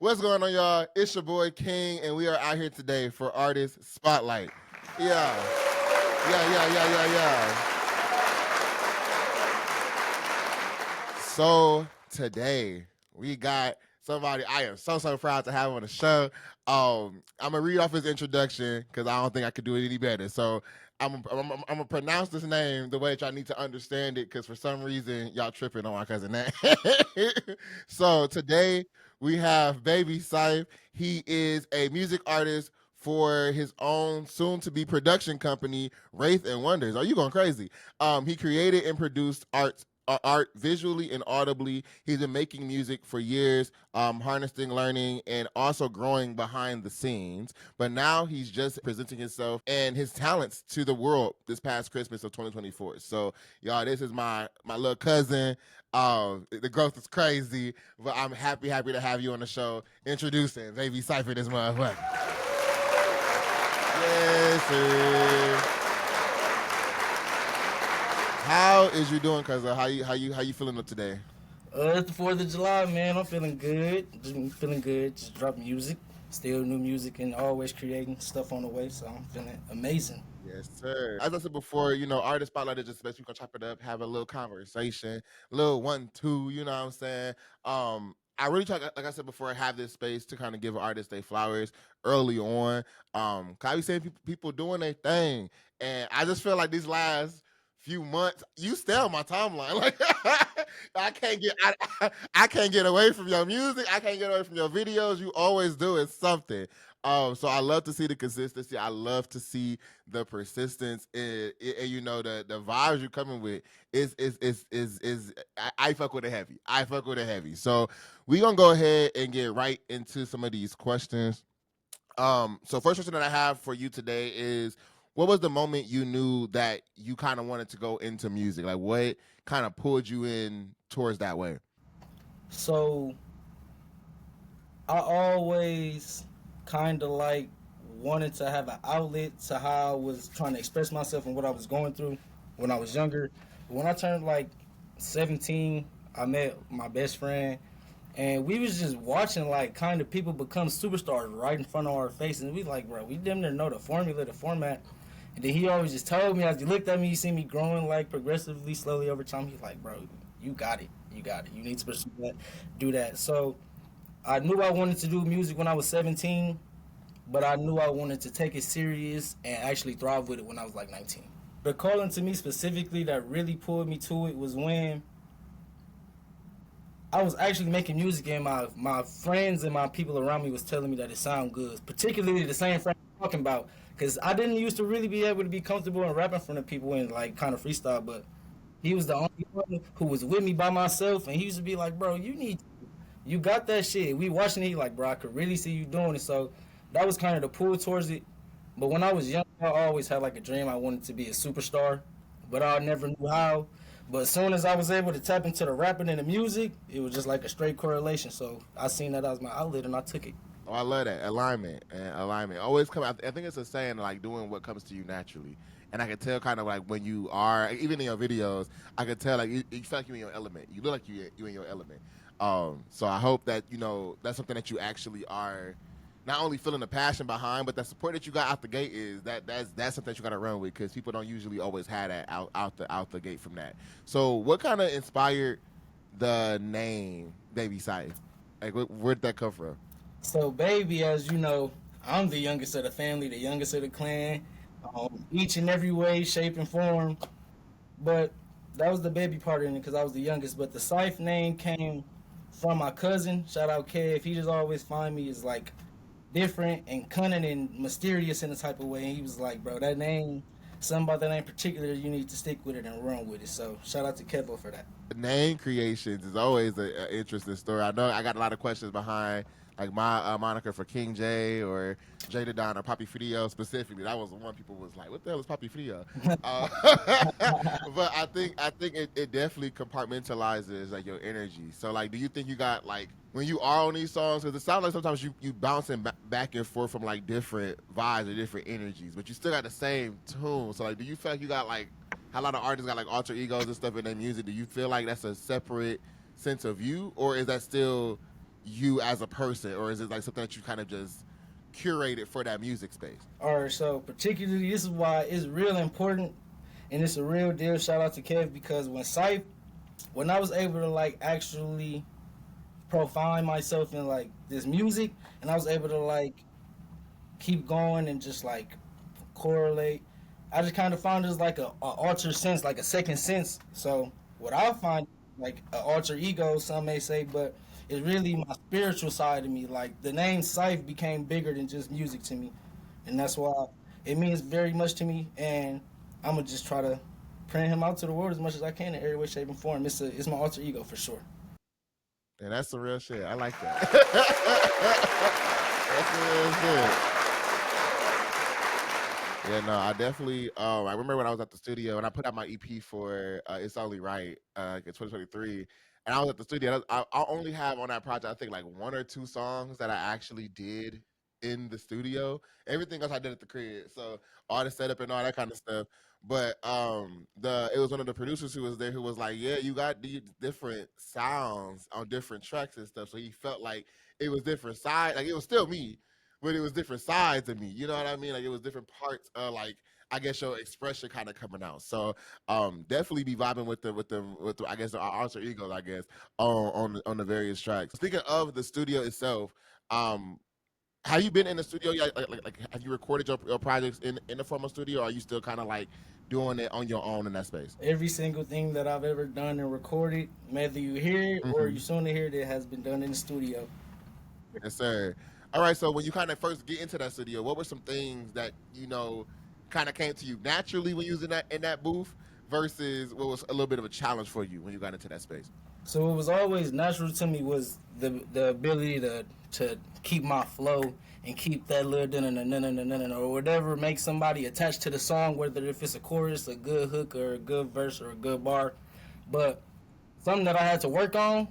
What's going on, y'all? It's your boy King, and we are out here today for Artist Spotlight. Yeah, yeah. So today we got somebody I am so proud to have on the show. I'm gonna read off his introduction because I don't think I could do it any better. So I'm gonna pronounce this name the way that y'all need to understand it because for some reason y'all tripping on my cousin name. So today we have Baby Scythe. He is a music artist for his own soon-to-be production company, Wraith and Wonders. Are you going crazy? He created and produced art visually and audibly. He's been making music for years, harnessing, learning, and also growing behind the scenes. But now he's just presenting himself and his talents to the world this past Christmas of 2024. So, y'all, this is my little cousin. The growth is crazy, but I'm happy to have you on the show. Introducing Baby Scythe, this motherfucker. Yes, sir. How is you doing, cuz? How you feeling up today? It's the 4th of July, man. I'm feeling good. Just feeling good. Just drop music. Still new music and always creating stuff on the way. So I'm feeling amazing. Yes, sir. As I said before, artist spotlight is just the best. We can chop it up, have a little conversation, little 1-2. You know what I'm saying? I really try, like I said before, have this space to kind of give artists their flowers early on. Cause I be saying people doing their thing, and I just feel like these last few months, you stay on my timeline. Like I can't get away from your music. I can't get away from your videos. You always doing something. So I love to see the consistency. I love to see the persistence and the vibes you're coming with is I fuck with it heavy. I fuck with it heavy. So we gonna go ahead and get right into some of these questions. So first question that I have for you today is, what was the moment you knew that you kind of wanted to go into music? Like, what kind of pulled you in towards that way? So I always kind of like wanted to have an outlet to how I was trying to express myself and what I was going through when I was younger. When I turned like 17, I met my best friend and we was just watching like kind of people become superstars right in front of our faces, and we like, bro, we damn near know the formula, the format. And then he always just told me, as he looked at me, he see me growing like progressively, slowly over time. He's like, bro, you got it, you got it. You need to pursue that, do that. So I knew I wanted to do music when I was 17, but I knew I wanted to take it serious and actually thrive with it when I was like 19. The calling to me specifically that really pulled me to it was when I was actually making music and my friends and my people around me was telling me that it sounded good, particularly the same friend I'm talking about, because I didn't used to really be able to be comfortable in rapping in front of people and like kind of freestyle, but he was the only one who was with me by myself, and he used to be like, bro, you got that shit. We watching it, like, bro, I could really see you doing it. So that was kind of the pull towards it. But when I was young, I always had like a dream. I wanted to be a superstar, but I never knew how. But as soon as I was able to tap into the rapping and the music, it was just like a straight correlation. So I seen that as my outlet, and I took it. Oh, I love that alignment and alignment. Always come. I think it's a saying like doing what comes to you naturally. And I can tell kind of like when you are even in your videos, I can tell like you feel like you in your element. You look like you in your element. So I hope that that's something that you actually are not only feeling the passion behind, but the support that you got out the gate is that's something that you got to run with because people don't usually always have that out the gate from that. So what kind of inspired the name Baby Scythe? Like where did that come from? So, baby, as you know, I'm the youngest of the family, the youngest of the clan, each and every way, shape, and form. But that was the baby part in it because I was the youngest. But the Scythe name came from my cousin. Shout out Kev. He just always find me as like different and cunning and mysterious in a type of way. And he was like, bro, that name, something about that name in particular, you need to stick with it and run with it. So shout out to Kevo for that. Name creations is always an interesting story. I know I got a lot of questions behind like my moniker for King J or J the Don or Poppy Frio specifically. That was the one people was like, "What the hell is Poppy Frio?" Uh, but I think it definitely compartmentalizes like your energy. So like, do you think you got like when you are on these songs? Because it sounds like sometimes you bouncing back and forth from like different vibes or different energies, but you still got the same tune. So like, do you feel like you got like how a lot of artists got like alter egos and stuff in their music? Do you feel like that's a separate sense of you, or is that still you as a person, or is it like something that you kind of just curated for that music space? All right, so particularly this is why it's real important, and it's a real deal. Shout out to Kev because when I was able to like actually profile myself in like this music, and I was able to like keep going and just like correlate. I just kind of found this like a alter sense, like a second sense. So what I find like an alter ego, some may say, but it's really my spiritual side of me. Like the name Scythe became bigger than just music to me, and that's why it means very much to me. And I'm gonna just try to print him out to the world as much as I can in every way, shape, and form. It's my alter ego for sure. And that's the real shit. I like that. That's the real shit. Yeah, no, I definitely. I remember when I was at the studio and I put out my EP for "It's Only Right" in 2023, and I was at the studio. I only have on that project, I think, like one or two songs that I actually did in the studio. Everything else I did at the crib, so all the setup and all that kind of stuff. But it was one of the producers who was there who was like, "Yeah, you got these different sounds on different tracks and stuff." So he felt like it was different side, like it was still me, but it was different sides of me. You know what I mean? Like it was different parts of like I guess your expression kind of coming out. So definitely be vibing with the I guess the alter egos, I guess, on the various tracks. Speaking of the studio itself, um have you been in the studio? Like have you recorded your projects in the formal studio, or are you still kind of like doing it on your own in that space? Every single thing that I've ever done and recorded, whether you hear it or you Hmm. soon to hear it, it has been done in the studio. Yes, sir. All right. So when you kind of first get into that studio, what were some things that kind of came to you naturally when you was in that booth versus what was a little bit of a challenge for you when you got into that space? So what was always natural to me was the ability to keep my flow and keep that little dun or whatever makes somebody attached to the song, whether if it's a chorus, a good hook, or a good verse, or a good bar. But something that I had to work on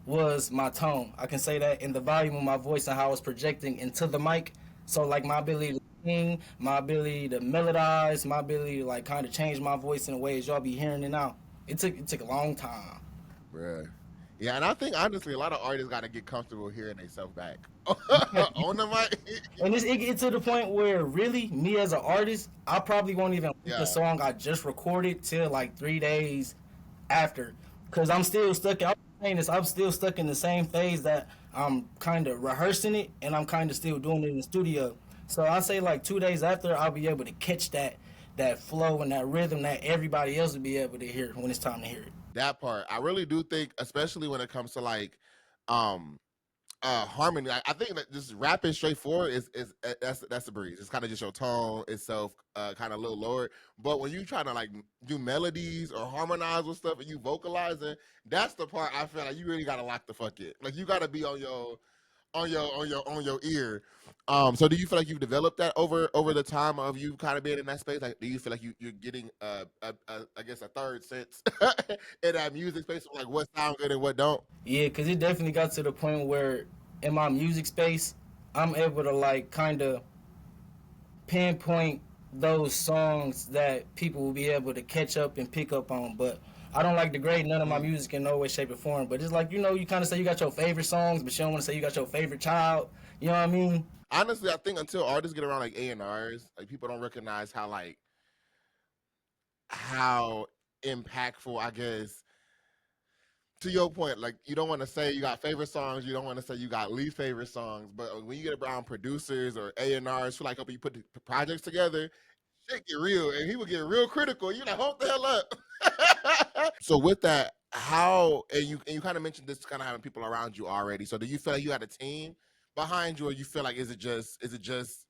was my tone. I can say that in the volume of my voice and how I was projecting into the mic. So like my ability to sing, my ability to melodize, my ability to like kind of change my voice in ways y'all be hearing it now. It took a long time. Bruh. Yeah, and I think honestly, a lot of artists got to get comfortable hearing themselves back Yeah, on the mic. and it get to the point where really me as an artist, I probably won't even like the Yeah. song I just recorded till like 3 days after, because I'm still stuck. I'm saying this. I'm still stuck in the same phase that I'm kind of rehearsing it, and I'm kind of still doing it in the studio. So I say like 2 days after, I'll be able to catch that flow and that rhythm that everybody else will be able to hear when it's time to hear it. That part, I really do think, especially when it comes to like, um, harmony. I think that just rapping straightforward that's a breeze. It's kind of just your tone itself, kind of a little lower. But when you trying to like do melodies or harmonize with stuff and you vocalizing, that's the part I feel like you really gotta lock the fuck in. Like you gotta be on your ear. So do you feel like you've developed that over the time of you kind of being in that space? Like, do you feel like you're getting I guess a third sense in that music space, like what sound good and what don't? Yeah, because it definitely got to the point where in my music space, I'm able to like kind of pinpoint those songs that people will be able to catch up and pick up on. But I don't like degrade none of my Mm. music in no way, shape, or form. But it's like, you kind of say you got your favorite songs, but you don't want to say you got your favorite child. You know what I mean? Honestly, I think until artists get around like A&Rs, like people don't recognize how impactful, I guess, to your point, like you don't want to say you got favorite songs, you don't want to say you got least favorite songs, but when you get around producers or A&Rs who like help you put the projects together, shit get real, and he would get real critical. You like, hold the hell up. So with that, how and you kind of mentioned this kind of having people around you already. So do you feel like you got a team behind you, or you feel like is it just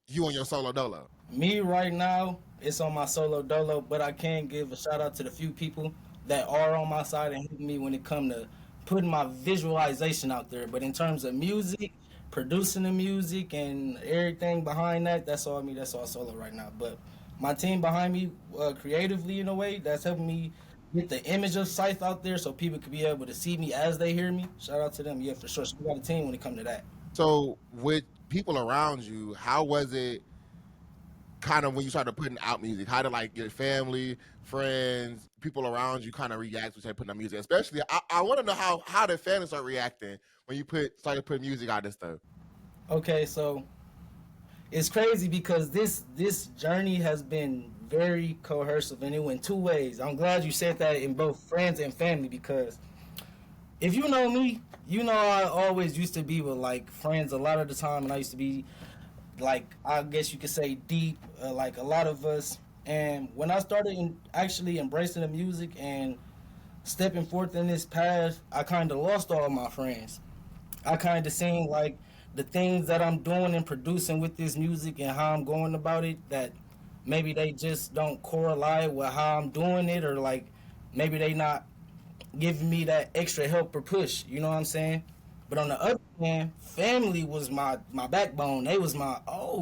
you on your solo dolo? Me right now, it's on my solo dolo, but I can give a shout out to the few people that are on my side and help me when it come to putting my visualization out there. But in terms of music, producing the music and everything behind that, that's all me. That's all solo right now. But my team behind me, creatively in a way, that's helping me get the image of Scythe out there so people could be able to see me as they hear me. Shout out to them, yeah, for sure. So we got a team when it comes to that. So with people around you, how was it? kind of when you started putting out music? How did like your family, friends, people around you kind of react when you started putting out music? Especially, I want to know how did fans start reacting when you started putting music out and stuff. Okay, so it's crazy because this journey has been very coercive and it went two ways. I'm glad you said that in both friends and family because if you know me, you know I always used to be with like friends a lot of the time, and I used to be like I guess you could say deep, like a lot of us. And when I started actually embracing the music and stepping forth in this path, I kind of lost all my friends. I kind of seen like the things that I'm doing and producing with this music and how I'm going about it that maybe they just don't correlate with how I'm doing it, or like maybe they not giving me that extra help or push. You know what I'm saying? But on the other hand, family was my backbone. They was my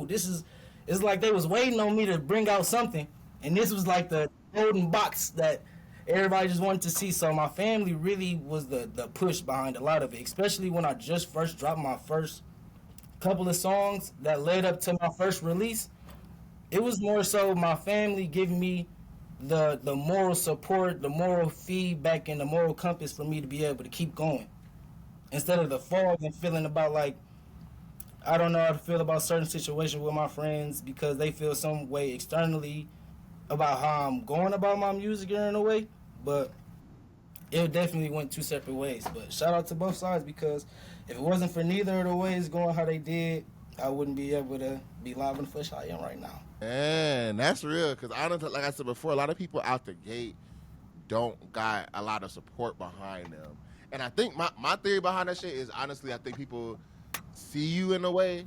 this is it's like they was waiting on me to bring out something, and this was like the golden box that everybody just wanted to see. So my family really was the push behind a lot of it, especially when I just first dropped my first couple of songs that led up to my first release. It was more so my family giving me the moral support, the moral feedback, and the moral compass for me to be able to keep going instead of the fog and feeling about like I don't know how to feel about certain situations with my friends because they feel some way externally about how I'm going about my music in a way, but it definitely went two separate ways. But shout out to both sides because if it wasn't for neither of the ways going how they did, I wouldn't be able to be live in the flesh I am right now. And that's real because honestly, like I said before, a lot of people out the gate don't got a lot of support behind them. And I think my theory behind that shit is honestly, I think people see you in a way.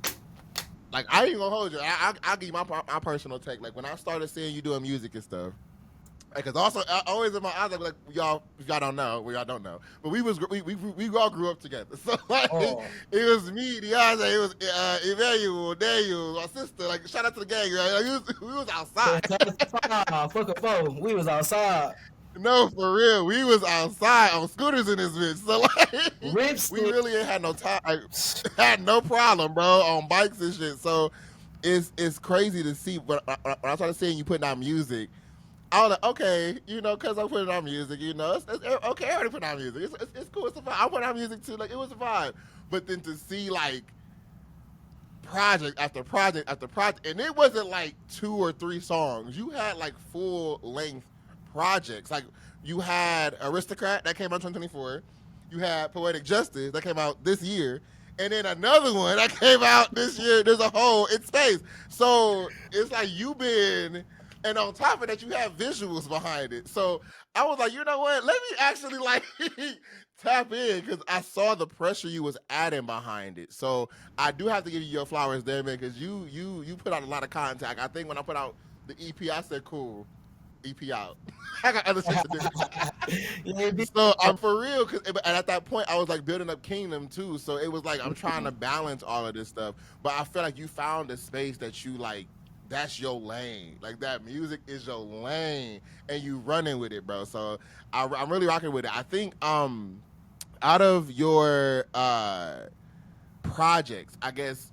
Like I ain't gonna hold you. I'll give you my personal take. Like when I started seeing you doing music and stuff, because also always in my eyes like y'all if y'all don't know, well y'all don't know, but we all grew up together. So like Oh, it was me, Deontay, it was Emmanuel, Daniel, my sister. Like shout out to the gang, right? Like, we was outside. fantastic. Fuck a foe. We was outside. No, for real. We was outside on scooters in this bitch. So like we Ripstick. really ain't had no time. Like, had no problem, bro, on bikes and shit. So it's crazy to see. But when I started seeing you putting out music, I was like, okay, because I'm putting out music, it's okay. I already put out music. It's cool. It's a vibe. I put out music too. Like it was a vibe. But then to see like project after project after project, and it wasn't like 2 or 3 songs. You had like full length projects. Like you had Aristocrat that came out in 2024. You had Poetic Justice that came out this year, and then another one that came out this year. There's a hole in space. So it's like you've been, and on top of that, you have visuals behind it. So I was like, you know what? Let me actually like tap in because I saw the pressure you was adding behind it. So I do have to give you your flowers there, man, because you put out a lot of contact. I think when I put out the EP, I said, cool, EP out. I got other shit to do. Yeah, So I'm for real, and at that point I was like building up Kingdom too. So it was like I'm trying to balance all of this stuff, but I feel like you found a space that you like. That's your lane. Like that music is your lane, and you running with it, bro. So I'm really rocking with it. I think out of your projects, I guess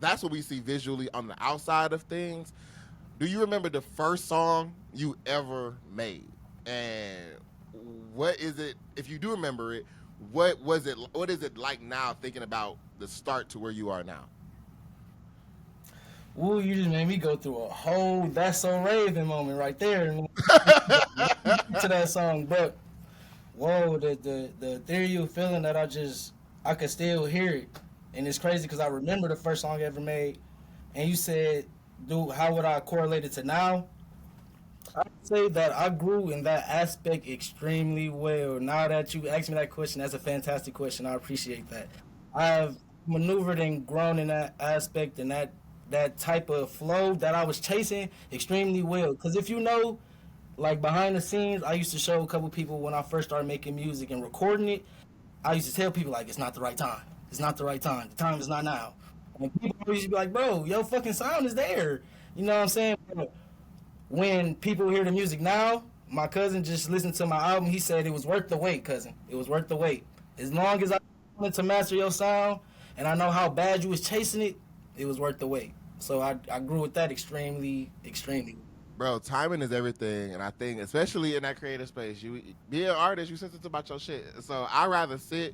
that's what we see visually on the outside of things. Do you remember the first song you ever made? And what is it, if you do remember it, what was it, what is it like now thinking about the start to where you are now? Woo, you just made me go through a whole "That's So Raven" moment right there to that song. But whoa, the ethereal feeling that I could still hear it, and it's crazy because I remember the first song I ever made. And you said, "Dude, how would I correlate it to now?" I'd say that I grew in that aspect extremely well. Now that you asked me that question, that's a fantastic question. I appreciate that. I've maneuvered and grown in that aspect and that type of flow that I was chasing extremely well. Because if you know, like behind the scenes, I used to show a couple people when I first started making music and recording it. I used to tell people like it's not the right time. It's not the right time. The time is not now. And people used to be like, bro, your fucking sound is there. You know what I'm saying? When people hear the music now, my cousin just listened to my album. He said it was worth the wait, cousin. It was worth the wait. As long as I wanted to master your sound and I know how bad you was chasing it, it was worth the wait. So I grew with that extremely, extremely. Bro, timing is everything, and I think especially in that creative space, you be an artist, you sensitive about your shit. So I rather sit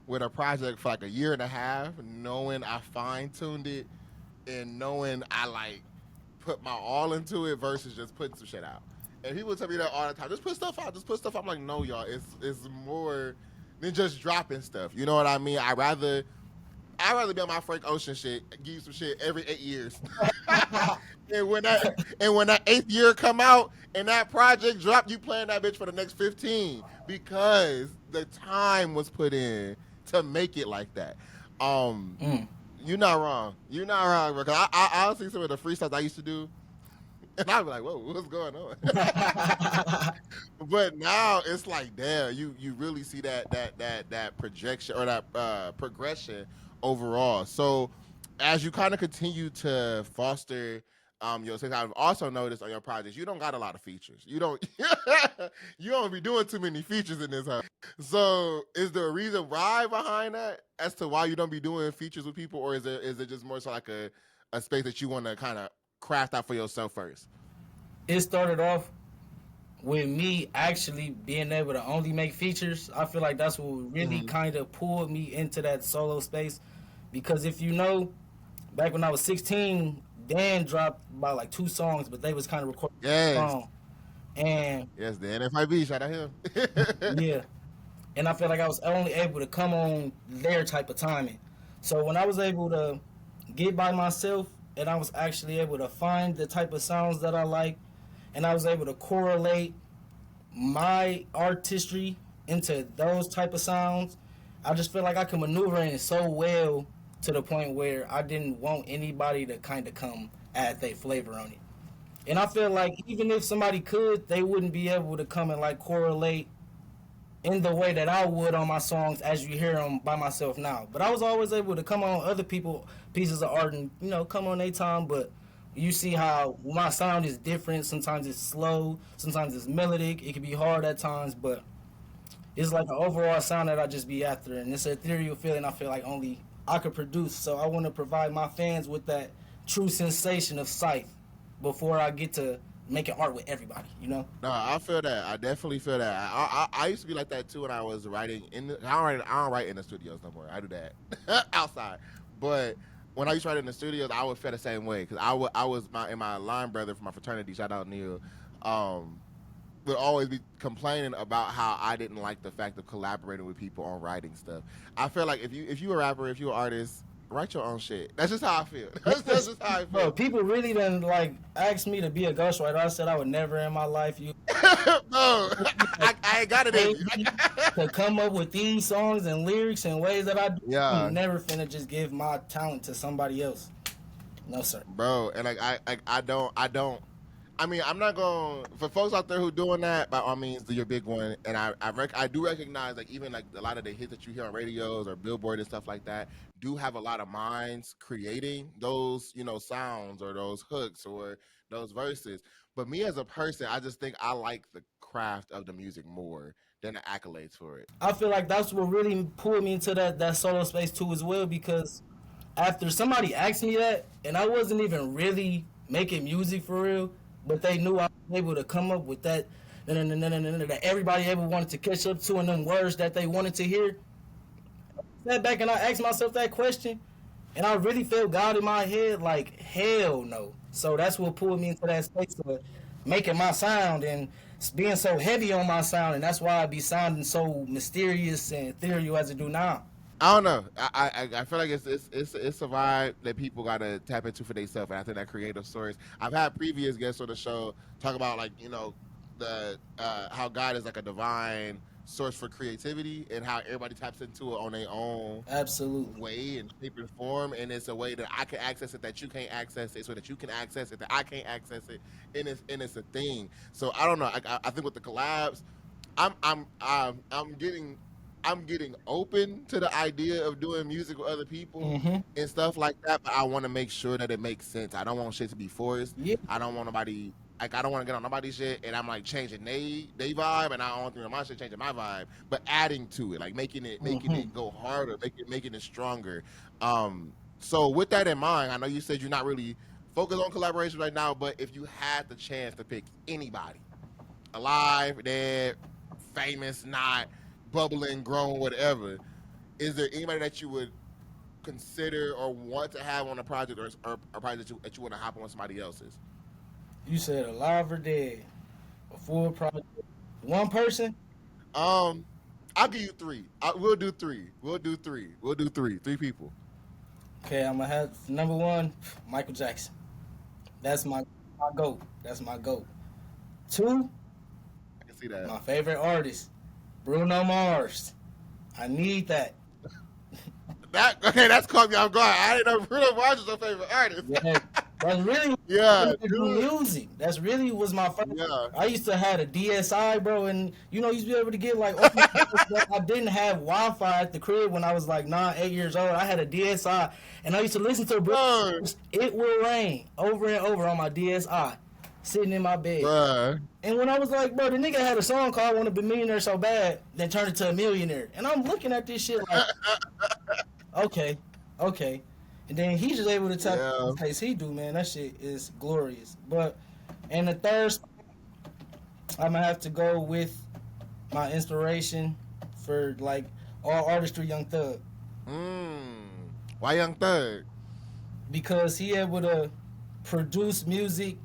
with a project for like a year and a half, knowing I fine tuned it and knowing I like put my all into it versus just putting some shit out. And people tell me that all the time. Just put stuff out. Just put stuff out. I'm like, no, y'all. It's more than just dropping stuff. You know what I mean? I'd rather be on my Frank Ocean shit, give you some shit every 8 years. and when that 8th year come out and that project drop, you playing that bitch for the next 15 because the time was put in to make it like that. Um, Mm. you're not wrong. You're not wrong, because I honestly some of the freestyles I used to do, and I'd be like, whoa, what's going on? But now it's like, damn, you really see that projection or that progression overall. So as you kind of continue to foster your success, I've also noticed on your projects you don't got a lot of features. You don't you don't be doing too many features in this house. So is there a reason why behind that as to why you don't be doing features with people, or is it just more so like a space that you want to kind of craft out for yourself first? It started off with me actually being able to only make features. I feel like that's what really Mm-hmm. kind of pulled me into that solo space. Because if you know, back when I was 16, Dan dropped about like 2 songs, but they was kind of recording the Yes. song. And Yes, the NFIB, shout out him. yeah, and I feel like I was only able to come on their type of timing. So when I was able to get by myself and I was actually able to find the type of sounds that I like, and I was able to correlate my artistry into those type of sounds, I just feel like I can maneuver in so well to the point where I didn't want anybody to kind of come add their flavor on it. And I feel like even if somebody could, they wouldn't be able to come and like correlate in the way that I would on my songs as you hear them by myself now. But I was always able to come on other people pieces of art and come on their time. But you see how my sound is different. Sometimes it's slow. Sometimes it's melodic. It can be hard at times, but it's like an overall sound that I just be after, and it's an ethereal feeling. I feel like only I could produce. So I want to provide my fans with that true sensation of Scythe before I get to making art with everybody. No, I feel that. I definitely feel that. I used to be like that too when I was writing I don't write in the studios no more. I do that outside. But when I used to write in the studios, I would feel the same way because I was my line brother from my fraternity. Shout out Neil. Um, would always be complaining about how I didn't like the fact of collaborating with people on writing stuff. I feel like if you a rapper, if you an artist, write your own shit. That's just how I feel. That's just how I Bro, feel. people really done like asked me to be a ghostwriter. I said I would never in my life use No, I ain't got it in me. me to come up with these songs and lyrics in ways that I do. Yeah, I'm never finna just give my talent to somebody else. No sir. bro, and like I don't. I mean, I'm not going for folks out there who doing that. By all means, do your big one. And I do recognize like even like a lot of the hits that you hear on radios or Billboard and stuff like that do have a lot of minds creating those sounds or those hooks or those verses. But me as a person, I just think I like the craft of the music more than the accolades for it. I feel like that's what really pulled me into that solo space too as well because after somebody asked me that and I wasn't even really making music for real, but they knew I was able to come up with that that everybody ever wanted to catch up to and them words that they wanted to hear. Sat back and I asked myself that question, and I really felt God in my head like hell no. So that's what pulled me into that space of making my sound and being so heavy on my sound, and that's why I be sounding so mysterious and ethereal as it do now. I don't know. I feel like it's a vibe that people gotta tap into for themselves, and I think that creative source. I've had previous guests on the show talk about like the how God is like a divine source for creativity, and how everybody taps into it on their own Absolutely. way and shape and form, and it's a way that I can access it that you can't access it, so that you can access it that I can't access it, and it's a thing. So I don't know. I think with the collabs, I'm getting open to the idea of doing music with other people Mm-hmm. and stuff like that, but I want to make sure that it makes sense. I don't want shit to be forced. Yeah. I don't want nobody like I don't want to get on nobody's shit and I'm like changing they vibe, and I don't want my shit changing my vibe, but adding to it, like making it Mm-hmm. go harder, making it stronger. Um So with that in mind, I know you said you're not really focused on collaboration right now, but if you had the chance to pick anybody, alive, dead, famous, not, bubbling, grown, whatever, is there anybody that you would consider or want to have on a project, or a project that you want to hop on somebody else's? You said alive or dead? A full project? One person? Um, I'll give you three. We'll do three. We'll do three. We'll do three. Three people. Okay, I'm gonna have number one, Michael Jackson. That's my goat. That's my goat. Two, I can see that. my favorite artist, Bruno Mars. I need that. That okay? That's caught me off guard. I didn't know Bruno Mars was your favorite artist. Yeah, that's really Yeah, to do dude. music. That's really was my first. Yeah. I used to have a DSI, bro, and you used to be able to get like. All my stuff. I didn't have Wi-Fi at the crib when I was like 9, 8 years old. I had a DSI, and I used to listen to Bro, "It Will Rain" over and over on my DSI, sitting in my bed. bruh. And when I was like, bro, the nigga had a song called "I Want to Be a Millionaire So Bad," then turned it to a millionaire, and I'm looking at this shit like, okay, okay. And then he's just able to tap Yeah. the pace he do, man. That shit is glorious. But in the third spot, I'm gonna have to go with my inspiration for like all artistry, Young Thug, Why Young Thug? because he able to produce music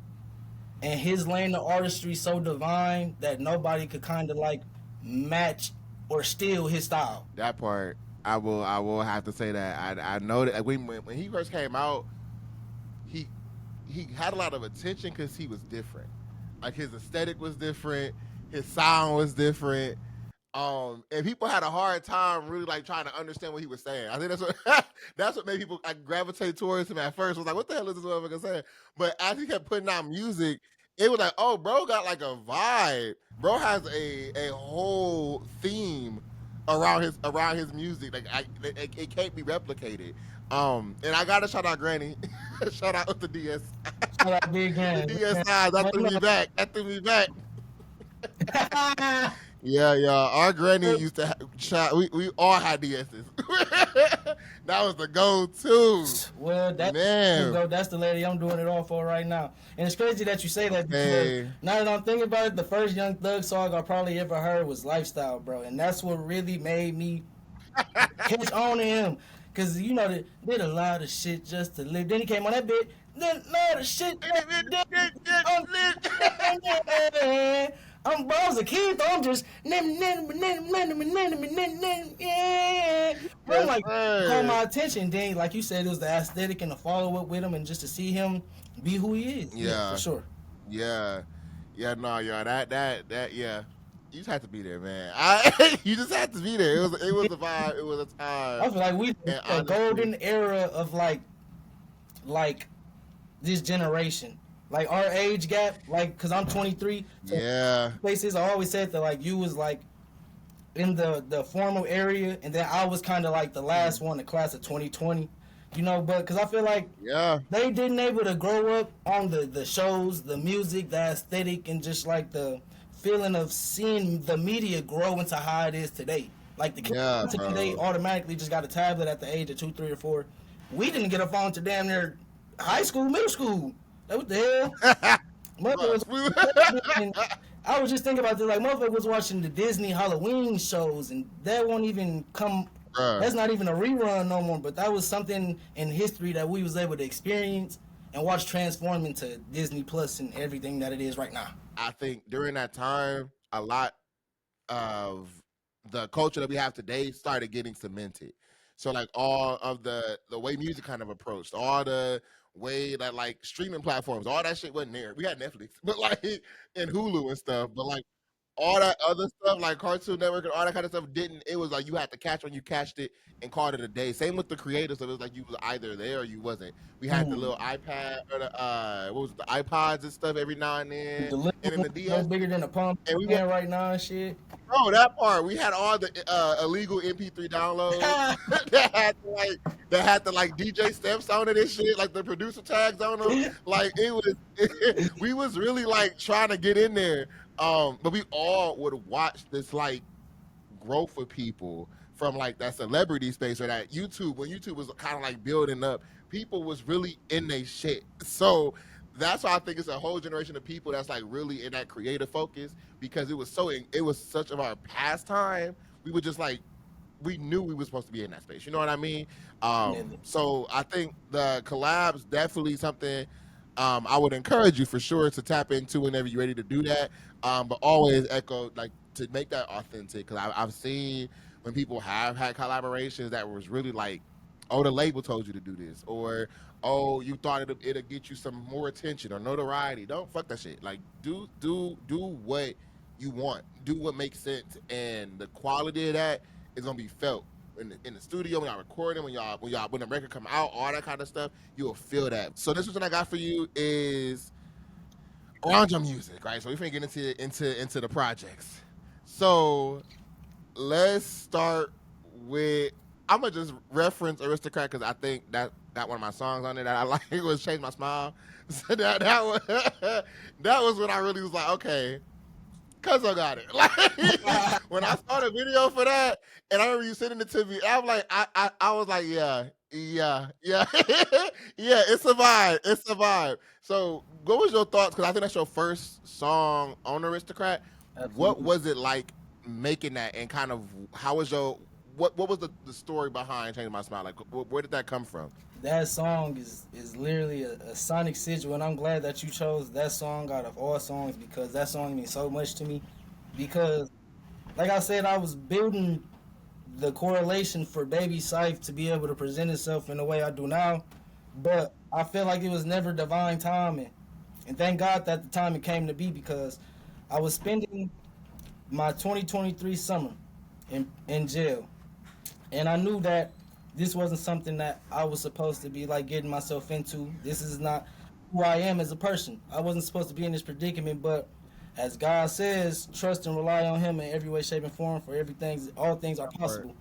and his lane of artistry so divine that nobody could kind of like match or steal his style. That part, I will have to say that I know that when he first came out, he he had a lot of attention because he was different. Like his aesthetic was different, his sound was different. And people had a hard time really like trying to understand what he was saying. I think that's what that's what made people like gravitate towards him at first. It was like, what the hell is this motherfucker saying? But as he kept putting out music, it was like, oh, bro got like a vibe. Bro has a whole theme around his music. Like it can't be replicated. And I gotta shout out Granny. Shout out to DS. Shout out Big The Gang. DSI. That threw me back. That threw me back. Yeah, yeah. Our granny used to we all had DSs. That was the go-to. Well, Man. that's the lady I'm doing it all for right now. And it's crazy that you say that because Hey. now that I'm thinking about it, the first Young Thug song I probably ever heard was Lifestyle, bro. And that's what really made me catch on to him. Because, they did a lot of shit just to live. Then he came on that bit. Then a lot of shit. I was a kid, though. I'm just. Yeah. Bro, Yes, like, caught sir. my attention. Then, like you said, it was the aesthetic and the follow up with him and just to see him be who he is. Yeah, for Yeah. sure. Yeah. Yeah, no, yeah, that yeah. You just had to be there, man. You just had to be there. It was a vibe, it was a time. I feel like we And a honestly, golden era of like this generation. Like our age gap, like, cause I'm 23. So yeah. places I always said that like you was like in the formal area, and then I was kind of like the last one, the class of 2020. But cause I feel like Yeah. they didn't able to grow up on the shows, the music, the aesthetic, and just like the feeling of seeing the media grow into how it is today. Like the kids Yeah, today bro. automatically just got a tablet at the age of 2, 3, or 4. We didn't get a phone to damn near high school, middle school. Like, what the hell? Motherfucker was, I was just thinking about this. Like, motherfucker was watching the Disney Halloween shows, and that won't even come. Bruh. That's not even a rerun no more. But that was something in history that we was able to experience and watch transform into Disney Plus and everything that it is right now. I think during that time, a lot of the culture that we have today started getting cemented. So like all of the way music kind of approached, all the way that like streaming platforms, all that shit wasn't there. We had Netflix, but like and Hulu and stuff, but like all that other stuff like Cartoon Network and all that kind of stuff didn't. It was like you had to catch when you catched it and called it a day. Same with the creators. So it was like you was either there or you wasn't. We had the Mm. little iPad or what was it, the iPods and stuff every now and then, The little and then the one no DS. bigger than a pump And we man right now and shit. bro, that part we had all the illegal MP3 downloads that had the like DJ steps on it and shit, like the producer tags on them. Like it was, we was really like trying to get in there. But we all would watch this like growth of people from like that celebrity space or that YouTube, when YouTube was kind of like building up, people was really in their shit. So that's why I think it's a whole generation of people that's like really in that creative focus, because it was such of our pastime. We were just like, we knew we were supposed to be in that space. You know what I mean? Definitely. So I think the collabs definitely something I would encourage you for sure to tap into whenever you're ready to do that. But always echo like to make that authentic, because I've seen when people have had collaborations that was really like, oh, the label told you to do this, or oh, you thought it'll get you some more attention or notoriety. Don't fuck that shit. Like do what you want. Do what makes sense, and the quality of that is gonna be felt in the studio when y'all recording, when the record come out, all that kind of stuff. You'll feel that. So this one I got for you is around your music, right? So we finna get into the projects. So let's start with, I'm gonna just reference Aristocrat because I think that got one of my songs on it that I like. It was Change My Smile. So that was that was when I really was like, okay, cuz I got it. Like when I saw the video for that, and I remember you sending it to me, I'm like, I was like, yeah, yeah, it's a vibe, it's a vibe. So, what was your thoughts? Because I think that's your first song on Aristocrat. What Absolutely. was it like making that, and kind of how was your what was the story behind Changing My Smile? Like, where did that come from? That song is literally a sonic sigil, and I'm glad that you chose that song out of all songs because that song means so much to me. Because, like I said, I was building the correlation for Baby Scythe to be able to present itself in the way I do now, but I feel like it was never divine timing, and thank God that the time it came to be because I was spending my 2023 summer in jail, and I knew that this wasn't something that I was supposed to be like getting myself into. This is not who I am as a person. I wasn't supposed to be in this predicament, but as God says, trust and rely on Him in every way, shape, and form. For everything, all things are Or possible.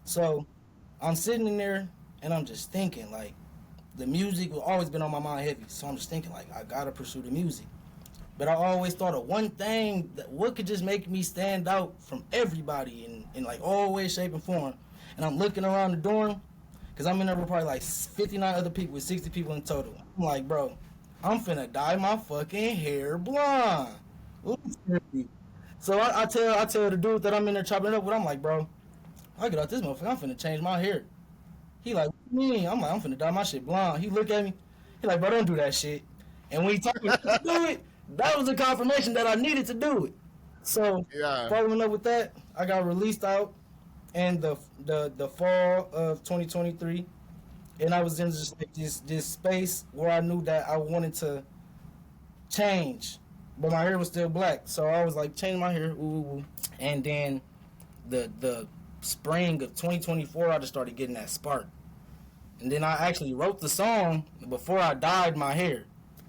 So I'm sitting in there and I'm just thinking like the music has always been on my mind heavy. So I'm just thinking like I gotta pursue the music. But I always thought of one thing that what could just make me stand out from everybody in like all ways, shape, and form. And I'm looking around the dorm because I'm in there with probably like 59 other people with 60 people in total. I'm like, bro, I'm finna dye my fucking hair blonde. So I tell the dude that I'm in there chopping it up with, I'm like, bro, I get out this motherfucker, I'm finna change my hair. He like, what do you mean? I'm like, I'm finna dye my shit blonde. He look at me, he like, bro, don't do that shit. And when he told me not to do it, that was a confirmation that I needed to do it. So yeah, following up with that, I got released out in the fall of 2023, and I was in just like this space where I knew that I wanted to change, but my hair was still black. So I was like, change my hair, ooh, ooh, ooh. And then the spring of 2024, I just started getting that spark. And then I actually wrote the song before I dyed my hair.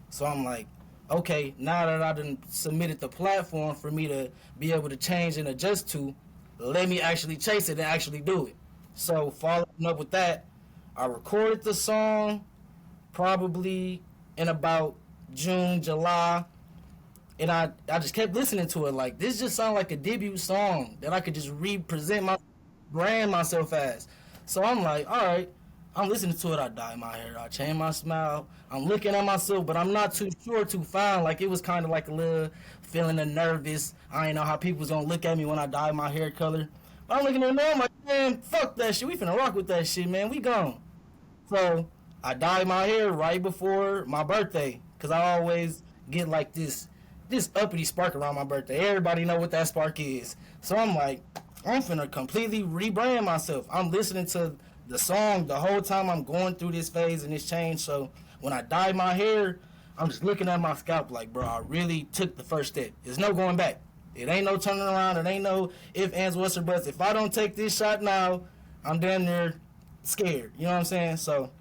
So I'm like, okay, now that I done submitted the platform for me to be able to change and adjust to, let me actually chase it and actually do it. So following up with that, I recorded the song probably in about June, July, and I just kept listening to it like this just sounded like a debut song that I could just represent my brand myself as. So I'm like, all right, I'm listening to it. I dye my hair, I change my smile. I'm looking at myself, but I'm not too sure to find. Like it was kind of like a little feeling of nervous. I didn't know how people was gonna look at me when I dye my hair color. But I'm looking at them, I'm like, man, fuck that shit. We finna rock with that shit, man. We gone. So I dyed my hair right before my birthday because I always get like this uppity spark around my birthday. Everybody know what that spark is. So I'm like, I'm finna completely rebrand myself. I'm listening to the song the whole time I'm going through this phase and this change. So when I dye my hair, I'm just looking at my scalp like, bro, I really took the first step. There's no going back. It ain't no turning around. It ain't no if, ands, what's, or buts. If I don't take this shot now, I'm damn near scared. You know what I'm saying? So,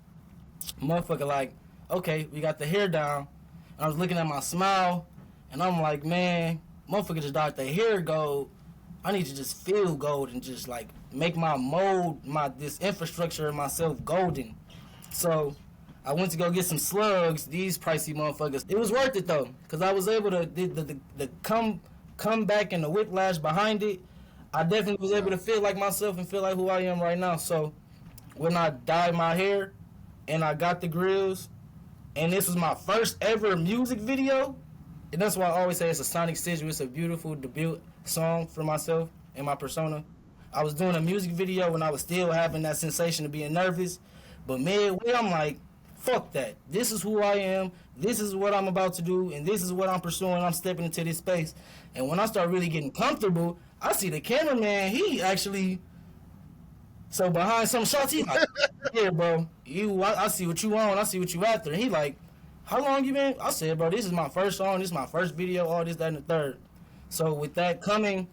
motherfucker, like, okay, we got the hair down. I was looking at my smile, and I'm like, man, motherfucker just dyed their hair gold. I need to just feel gold and just like make my mold, my this infrastructure of myself golden. So I went to go get some slugs. These pricey motherfuckers. It was worth it though, cause I was able to the come back and the whiplash behind it. I definitely was able Yeah. to feel like myself and feel like who I am right now. So when I dyed my hair and I got the grills, and this was my first ever music video, and that's why I always say it's a sonic sigil. It's a beautiful debut song for myself and my persona. I was doing a music video when I was still having that sensation of being nervous, but midway I'm like, fuck that. This is who I am. This is what I'm about to do, and this is what I'm pursuing. I'm stepping into this space, and when I start really getting comfortable, I see the cameraman. He actually so behind some shots, he like, yeah, bro, I see what you on. I see what you after. And he like, how long you been? I said, bro, this is my first song. This is my first video. All this, that, and the third. So with that coming,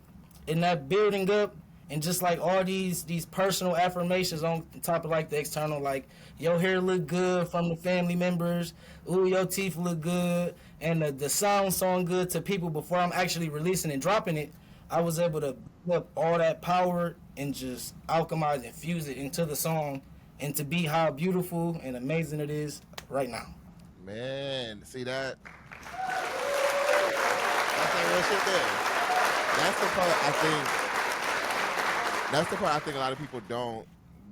and that building up, and just like all these personal affirmations on top of like the external, like your hair look good from the family members. Ooh, your teeth look good, and the sound song good to people before I'm actually releasing and dropping it. I was able to put up all that power and just alchemize and fuse it into the song and to be how beautiful and amazing it is right now. Man, see that? That's that real shit there. That's the part I think. That's the part I think a lot of people don't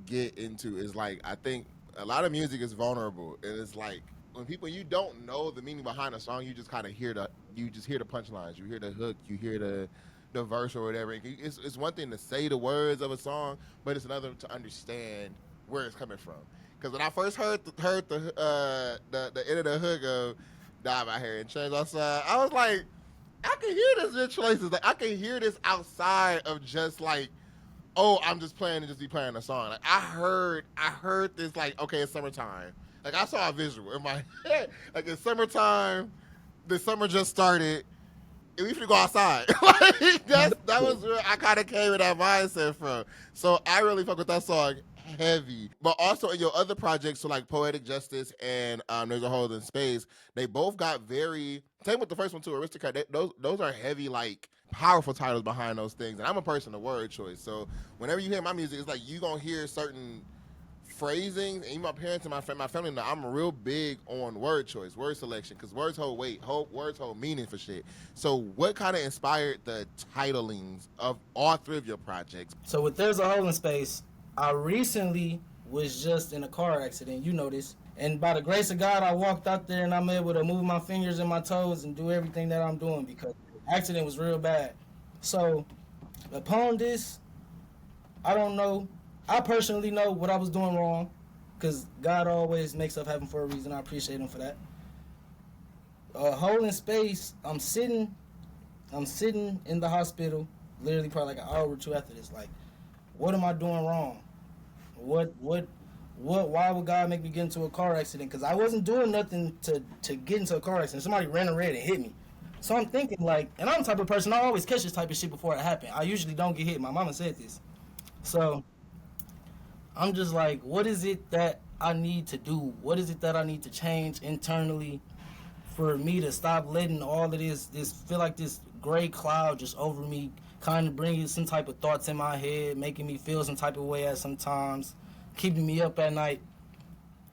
get into. Is like I think a lot of music is vulnerable, and it's like when people you don't know the meaning behind a song, you just kind of hear the punchlines, you hear the hook, you hear the verse or whatever. It's one thing to say the words of a song, but it's another to understand where it's coming from. Because when I first heard the end of the hook of "Die My Hair and Change Outside," I was like, I can hear this in places. Like I can hear this outside of just like, oh, I'm just playing and just be playing a song. Like I heard this like, okay, it's summertime. Like I saw a visual in my head. Like it's summertime. The summer just started. And we finna go outside. Like that was where I kind of came with that mindset from. So I really fuck with that song heavy. But also in your other projects, so like Poetic Justice and There's a Hole in Space, they both got very same with the first one too, Aristocrat. Those are heavy, like powerful titles behind those things. And I'm a person of word choice. So whenever you hear my music, it's like you gonna hear certain phrasing, and even my parents and my family know I'm real big on word choice, word selection, because words hold weight, words hold meaning for shit. So what kind of inspired the titlings of all three of your projects? So with There's a Hole in Space, I recently was just in a car accident. You know this. And by the grace of God, I walked out there and I'm able to move my fingers and my toes and do everything that I'm doing because the accident was real bad. So upon this, I don't know. I personally know what I was doing wrong because God always makes stuff happen for a reason. I appreciate him for that. Hole in Space, I'm sitting in the hospital, literally probably like an hour or two after this. Like, what am I doing wrong? Why would God make me get into a car accident? Because I wasn't doing nothing to get into a car accident. Somebody ran a red and hit me. So I'm thinking like, and I'm the type of person, I always catch this type of shit before it happens. I usually don't get hit. My mama said this. So I'm just like, what is it that I need to do? What is it that I need to change internally for me to stop letting all of this feel like this gray cloud just over me, kind of bringing some type of thoughts in my head, making me feel some type of way at sometimes, keeping me up at night.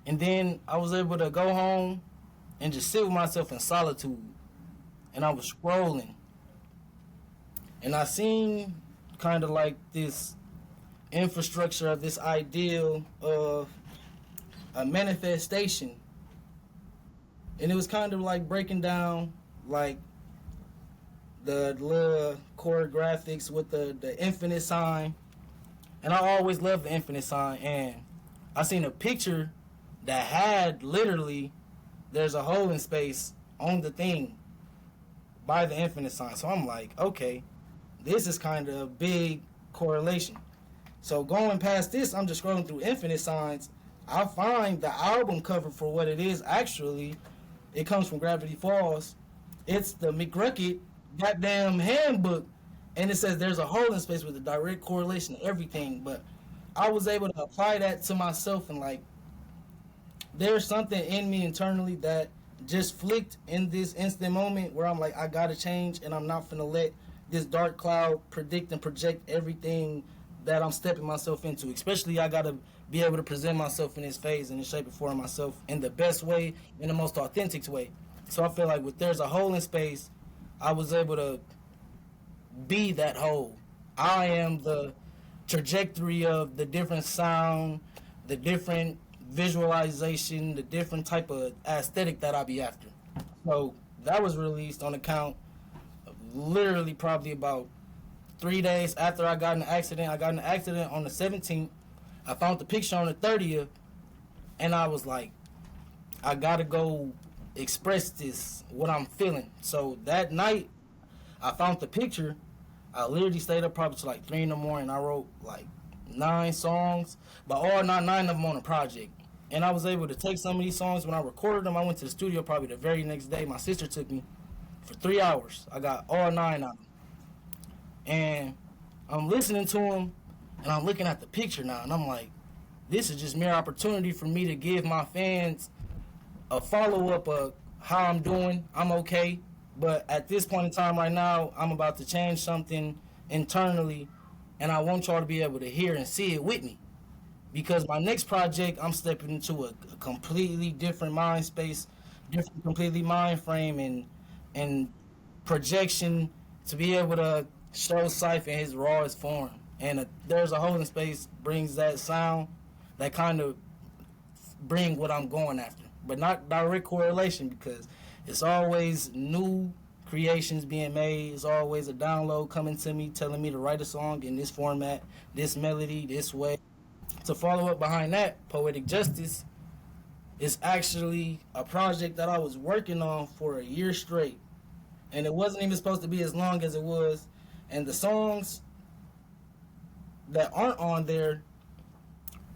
And then I was able to go home and just sit with myself in solitude. And I was scrolling. And I seen kind of like this infrastructure of this ideal of a manifestation. And it was kind of like breaking down like the little choreographics with the infinite sign. And I always loved the infinite sign. And I seen a picture that had literally there's a hole in space on the thing by the infinite sign. So I'm like, okay, this is kind of a big correlation. So going past this, I'm just scrolling through infinite signs. I find the album cover for what it is. Actually, it comes from Gravity Falls. It's the McGruckett goddamn handbook. And it says there's a hole in space with a direct correlation to everything. But I was able to apply that to myself and like, there's something in me internally that just flicked in this instant moment where I'm like, I gotta change and I'm not finna let this dark cloud predict and project everything that I'm stepping myself into. Especially I gotta be able to present myself in this phase and in shape and form myself in the best way, in the most authentic way. So I feel like with There's a Hole in Space, I was able to be that hole I am the trajectory of the different sound, the different visualization, the different type of aesthetic that I be after. So that was released on account of literally probably about 3 days after I got in the accident. I got in the accident on the 17th. I found the picture on the 30th, and I was like, I gotta go express this, what I'm feeling. So that night, I found the picture. I literally stayed up probably till like 3 in the morning. I wrote like 9 songs, but all not 9 of them on a project. And I was able to take some of these songs when I recorded them. I went to the studio probably the very next day. My sister took me for 3 hours. I got all 9 of them. And I'm listening to them, and I'm looking at the picture now, and I'm like, this is just mere opportunity for me to give my fans a follow up of how I'm doing. I'm okay, but at this point in time right now, I'm about to change something internally, and I want y'all to be able to hear and see it with me. Because my next project, I'm stepping into a completely different mind space, different completely mind frame, and projection to be able to show Scythe in his rawest form. And there's a holding space brings that sound that kind of bring what I'm going after, but not direct correlation because it's always new creations being made. It's always a download coming to me telling me to write a song in this format, this melody, this way. To follow up behind that, Poetic Justice is actually a project that I was working on for a year straight. And it wasn't even supposed to be as long as it was. And the songs that aren't on there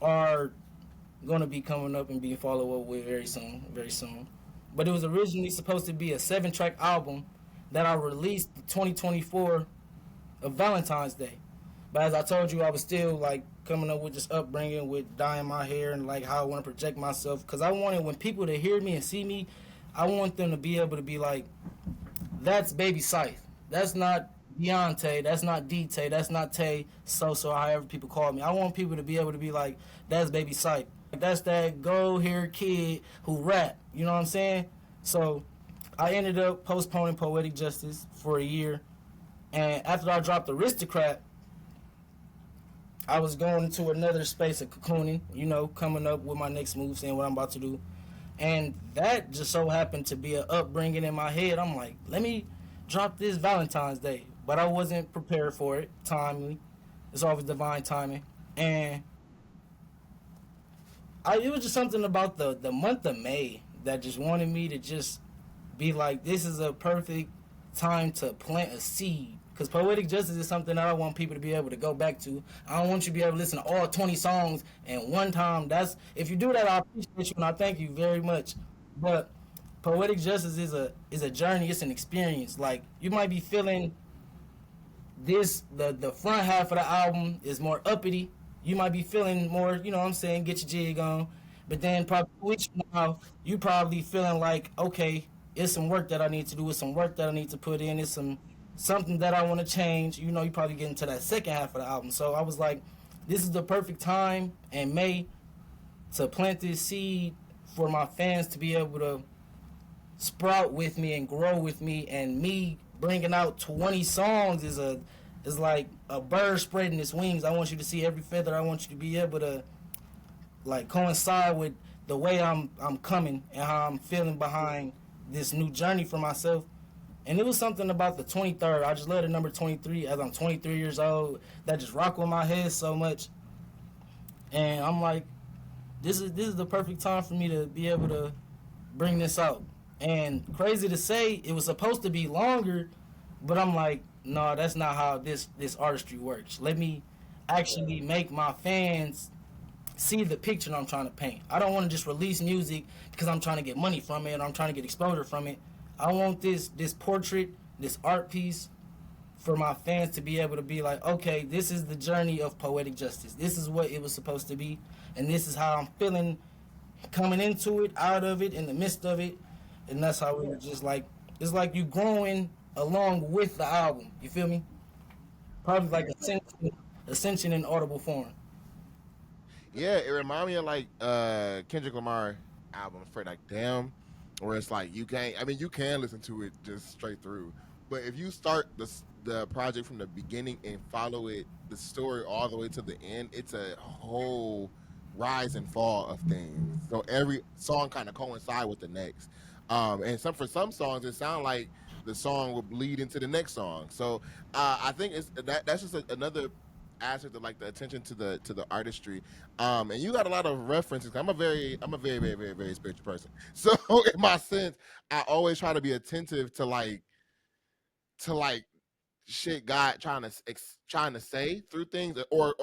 are going to be coming up and being followed up with very soon, very soon. But it was originally supposed to be a 7-track album that I released 2024 of Valentine's Day. But as I told you, I was still like coming up with this upbringing with dyeing my hair and like how I want to project myself. Because I wanted when people to hear me and see me, I want them to be able to be like, that's Baby Scythe. That's not Deontay. That's not D-Tay. That's not Tay. So, however people call me. I want people to be able to be like, that's Baby Scythe. That's that gold-haired kid who rap. You know what I'm saying? So I ended up postponing Poetic Justice for a year. And after I dropped Aristocrat, I was going into another space of cocooning, you know, coming up with my next move, saying what I'm about to do. And that just so happened to be an upbringing in my head. I'm like, let me drop this Valentine's Day. But I wasn't prepared for it, timely. It's always divine timing. And it was just something about the month of May that just wanted me to just be like, this is a perfect time to plant a seed. Because Poetic Justice is something that I want people to be able to go back to. I don't want you to be able to listen to all 20 songs in one time. That's if you do that, I appreciate you and I thank you very much. But Poetic Justice is a journey. It's an experience. Like you might be feeling this the front half of the album is more uppity. You might be feeling more, you know what I'm saying, get your jig on. But then probably 2 weeks from now, you probably feeling like, okay, it's some work that I need to do, it's some work that I need to put in, it's something that I want to change. You know, you probably get into that second half of the album. So I was like, this is the perfect time in May to plant this seed for my fans to be able to sprout with me and grow with me. And me bringing out 20 songs is like a bird spreading its wings. I want you to see every feather. I want you to be able to like coincide with the way I'm coming and how I'm feeling behind this new journey for myself. And it was something about the 23rd. I just love the number 23 as I'm 23 years old. That just rock with my head so much. And I'm like, this is the perfect time for me to be able to bring this out. And crazy to say, it was supposed to be longer, but I'm like, no, that's not how this artistry works. Let me actually make my fans see the picture I'm trying to paint. I don't want to just release music because I'm trying to get money from it and I'm trying to get exposure from it. I want this portrait, this art piece for my fans to be able to be like, okay, this is the journey of Poetic Justice. This is what it was supposed to be, and this is how I'm feeling coming into it, out of it, in the midst of it. And that's how it was just like, it's like you growing along with the album. You feel me? Probably like ascension in audible form. Yeah, it reminded me of like Kendrick Lamar album for like Damn, where it's like you can't. I mean, you can listen to it just straight through, But if you start the project from the beginning and follow it, the story all the way to the end, it's a whole rise and fall of things. So every song kind of coincide with the next. And some for some songs, it sounds like the song will bleed into the next song. So I think that's just another aspect of like the attention to the artistry. And you got a lot of references. I'm a very spiritual person. So in my sense, I always try to be attentive to like shit God trying to say through things or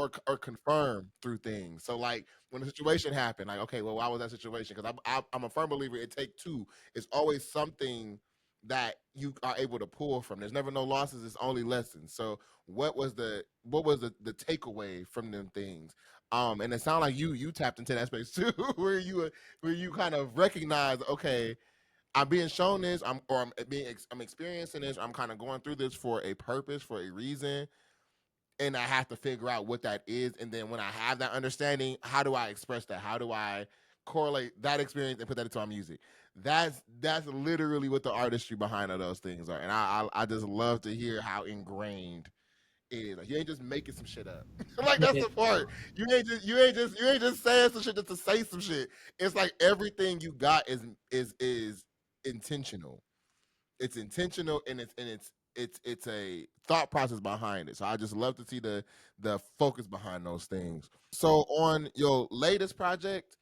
confirm through things. So like when a situation happened, like okay, well, why was that situation? Because I'm a firm believer. It take two. It's always something that you are able to pull from. There's never no losses. It's only lessons. So what was the takeaway from them things? And it sounded like you tapped into that space too, where you kind of recognize, okay, I'm being shown this. I'm experiencing this. I'm kind of going through this for a purpose, for a reason, and I have to figure out what that is. And then when I have that understanding, how do I express that? How do I correlate that experience and put that into my music? That's literally what the artistry behind of those things are. And I just love to hear how ingrained it is. Like you ain't just making some shit up. Like that's Yeah. the part. You ain't just saying some shit just to say some shit. It's like everything you got is intentional. It's intentional and it's a thought process behind it. So I just love to see the focus behind those things. So on your latest project,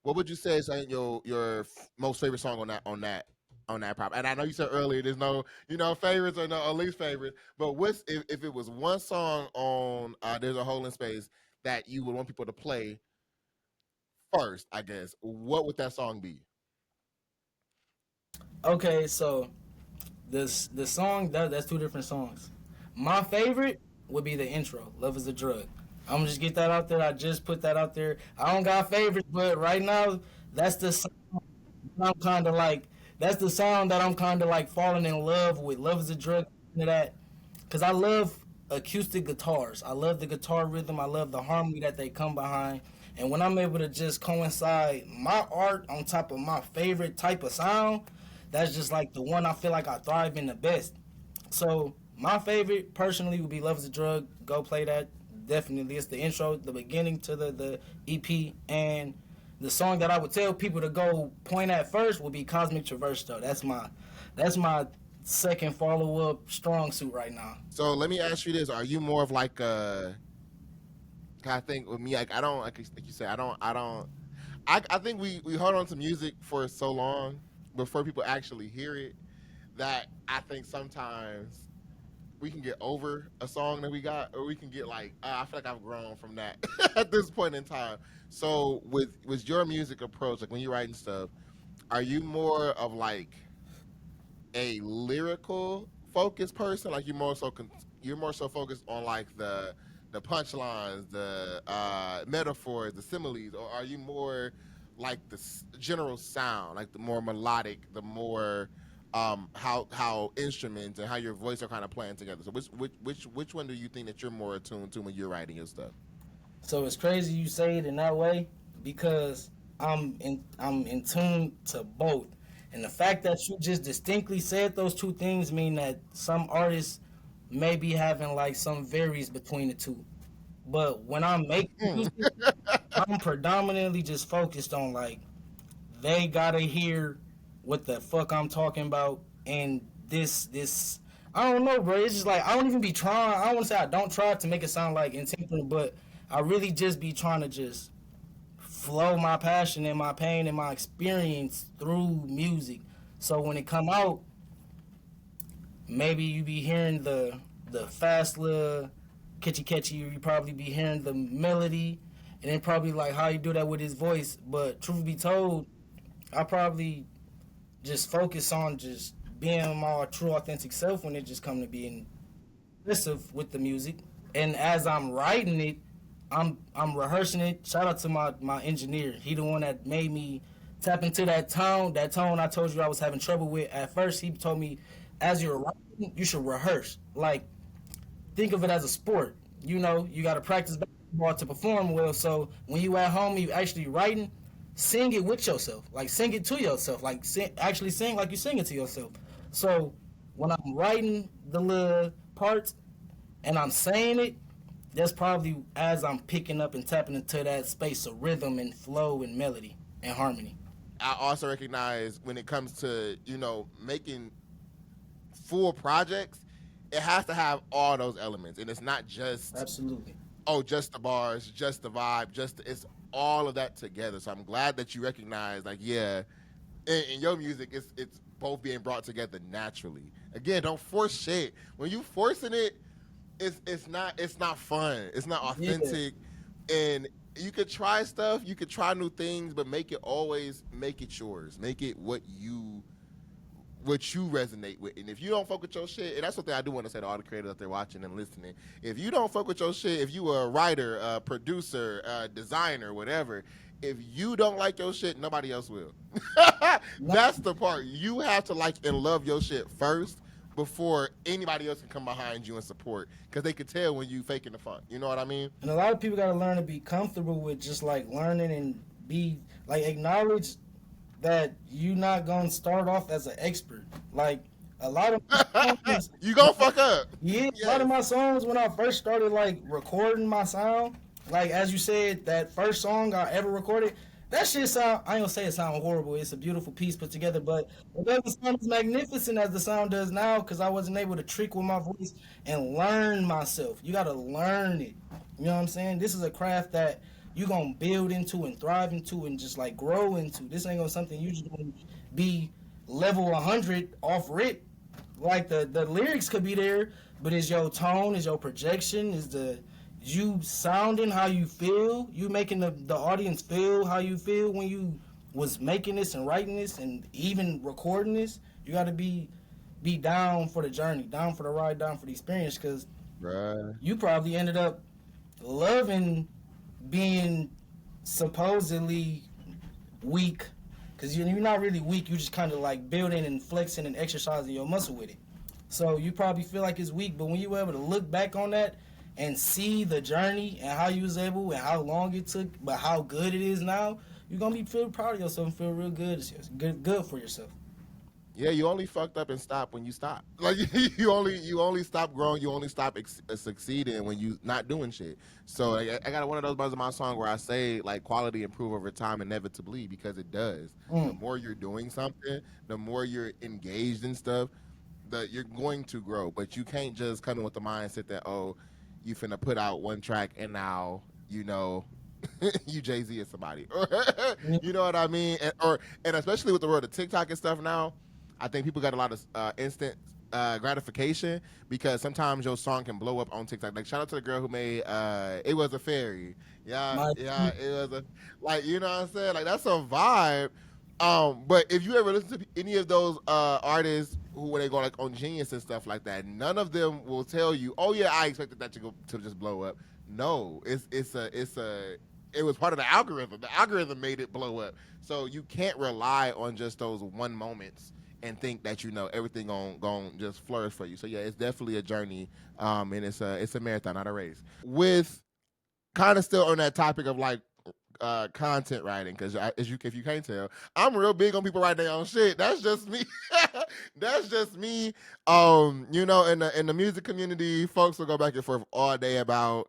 what would you say is like your most favorite song on that prop? And I know you said earlier there's no favorites or no or least favorite, but what's if it was one song on There's a Hole in Space that you would want people to play first, I guess, what would that song be? Okay, so this the song that's two different songs. My favorite would be the intro, "Love Is a Drug." I'm gonna just get that out there. I just put that out there. I don't got favorites, but right now that's the song I'm kind of like. That's the sound that I'm kind of like falling in love with. "Love Is a Drug." Into that, cause I love acoustic guitars. I love the guitar rhythm. I love the harmony that they come behind. And when I'm able to just coincide my art on top of my favorite type of sound, that's just like the one I feel like I thrive in the best. So my favorite personally would be "Love Is a Drug." Go play that. Definitely, it's the intro, the beginning to the EP, and the song that I would tell people to go point at first would be "Cosmic Traverse." Though that's my second follow up strong suit right now. So let me ask you this: are you more of like a? I think with me, like I don't like you said, I think we hold on to music for so long before people actually hear it that I think sometimes we can get over a song that we got, or we can get like, I feel like I've grown from that at this point in time. So with your music approach, like when you're writing stuff, are you more of like a lyrical focused person? Like you're more so focused on like the punchlines, the metaphors, the similes, or are you more like the general sound, like the more melodic, the more how instruments and how your voice are kind of playing together? So which one do you think that you're more attuned to when you're writing your stuff? So it's crazy you say it in that way because I'm in tune to both. And the fact that you just distinctly said those two things mean that some artists may be having like some varies between the two. But when I'm making Mm. music, I'm predominantly just focused on like they gotta hear what the fuck I'm talking about and this I don't know, bro. It's just like I don't even be trying. I don't want to say I don't try to make it sound like intentional, but I really just be trying to just flow my passion and my pain and my experience through music. So when it come out, maybe you be hearing the fast little catchy, you probably be hearing the melody, and then probably like how you do that with his voice. But truth be told, I probably just focus on just being my true authentic self when it just come to being aggressive with the music. And as I'm writing it, I'm rehearsing it. Shout out to my engineer. He the one that made me tap into that tone. That tone I told you I was having trouble with at first. He told me, as you're writing, you should rehearse. Like think of it as a sport. You know, you got to practice basketball to perform well. So when you at home, you actually writing, sing it with yourself. Like sing it to yourself. Like actually sing like you sing it to yourself. So when I'm writing the little parts and I'm saying it, that's probably as I'm picking up and tapping into that space of rhythm and flow and melody and harmony. I also recognize when it comes to, making full projects, it has to have all those elements. And it's not just, Absolutely. oh, just the bars, just the vibe, it's all of that together. So I'm glad that you recognize, like, yeah, in your music, it's both being brought together naturally. Again, don't force shit. When you forcing it, it's not fun. It's not Yeah. authentic. And you could try stuff, you could try new things, but make it yours. Make it what you resonate with. And if you don't fuck with your shit, and that's something I do want to say to all the creators out there watching and listening. If you don't fuck with your shit, if you are a writer, a producer, a designer, whatever, if you don't like your shit, nobody else will. That's the part. You have to like and love your shit first before anybody else can come behind you and support, because they could tell when you faking the fun. You know what I mean? And a lot of people got to learn to be comfortable with just like learning and be like acknowledge that you not gonna start off as an expert. Like a lot of my songs, You gonna fuck up. yeah, a lot Yes. of my songs when I first started like recording my sound, like as you said, that first song I ever recorded, that shit sound. I ain't gonna say it sound horrible. It's a beautiful piece put together, but it doesn't sound as magnificent as the sound does now because I wasn't able to trick with my voice and learn myself. You gotta learn it. You know what I'm saying? This is a craft that you gonna build into and thrive into and just like grow into. This ain't gonna something you just gonna be level 100 off rip. Like the lyrics could be there, but is your tone, is your projection, is the you sounding how you feel, you making the audience feel how you feel when you was making this and writing this and even recording this. You got to be down for the journey, down for the ride, down for the experience, because Bruh. you probably ended up loving being supposedly weak, because you're not really weak. You just kind of like building and flexing and exercising your muscle with it. So you probably feel like it's weak, but when you were able to look back on that and see the journey and how you was able and how long it took, but how good it is now, you're gonna be feel proud of yourself and feel real good for yourself. Yeah, you only fucked up and stop when you stop. Like you only stop growing, you only stop succeeding when you not doing shit. So I got one of those parts of my song where I say like quality improve over time inevitably, because it does. The Mm. more you're doing something, the more you're engaged in stuff, that you're going to grow. But you can't just come in with the mindset that, oh, you finna put out one track and now you Jay Z or somebody, or you know what I mean, and especially with the world of TikTok and stuff now, I think people got a lot of instant gratification, because sometimes your song can blow up on TikTok. Like shout out to the girl who made "It Was a Fairy." Yeah, My yeah, it was a, like, you know what I'm saying. Like that's a vibe. But if you ever listen to any of those artists who, when they go like on Genius and stuff like that, none of them will tell you, "Oh yeah, I expected that to just blow up." No, it was part of the algorithm. The algorithm made it blow up. So you can't rely on just those one moments and think that everything gon' just flourish for you. So yeah, it's definitely a journey, and it's a marathon, not a race. With kind of still on that topic of like content writing, because if you can't tell, I'm real big on people writing their own shit. That's just me. That's just me. In the music community, folks will go back and forth all day about,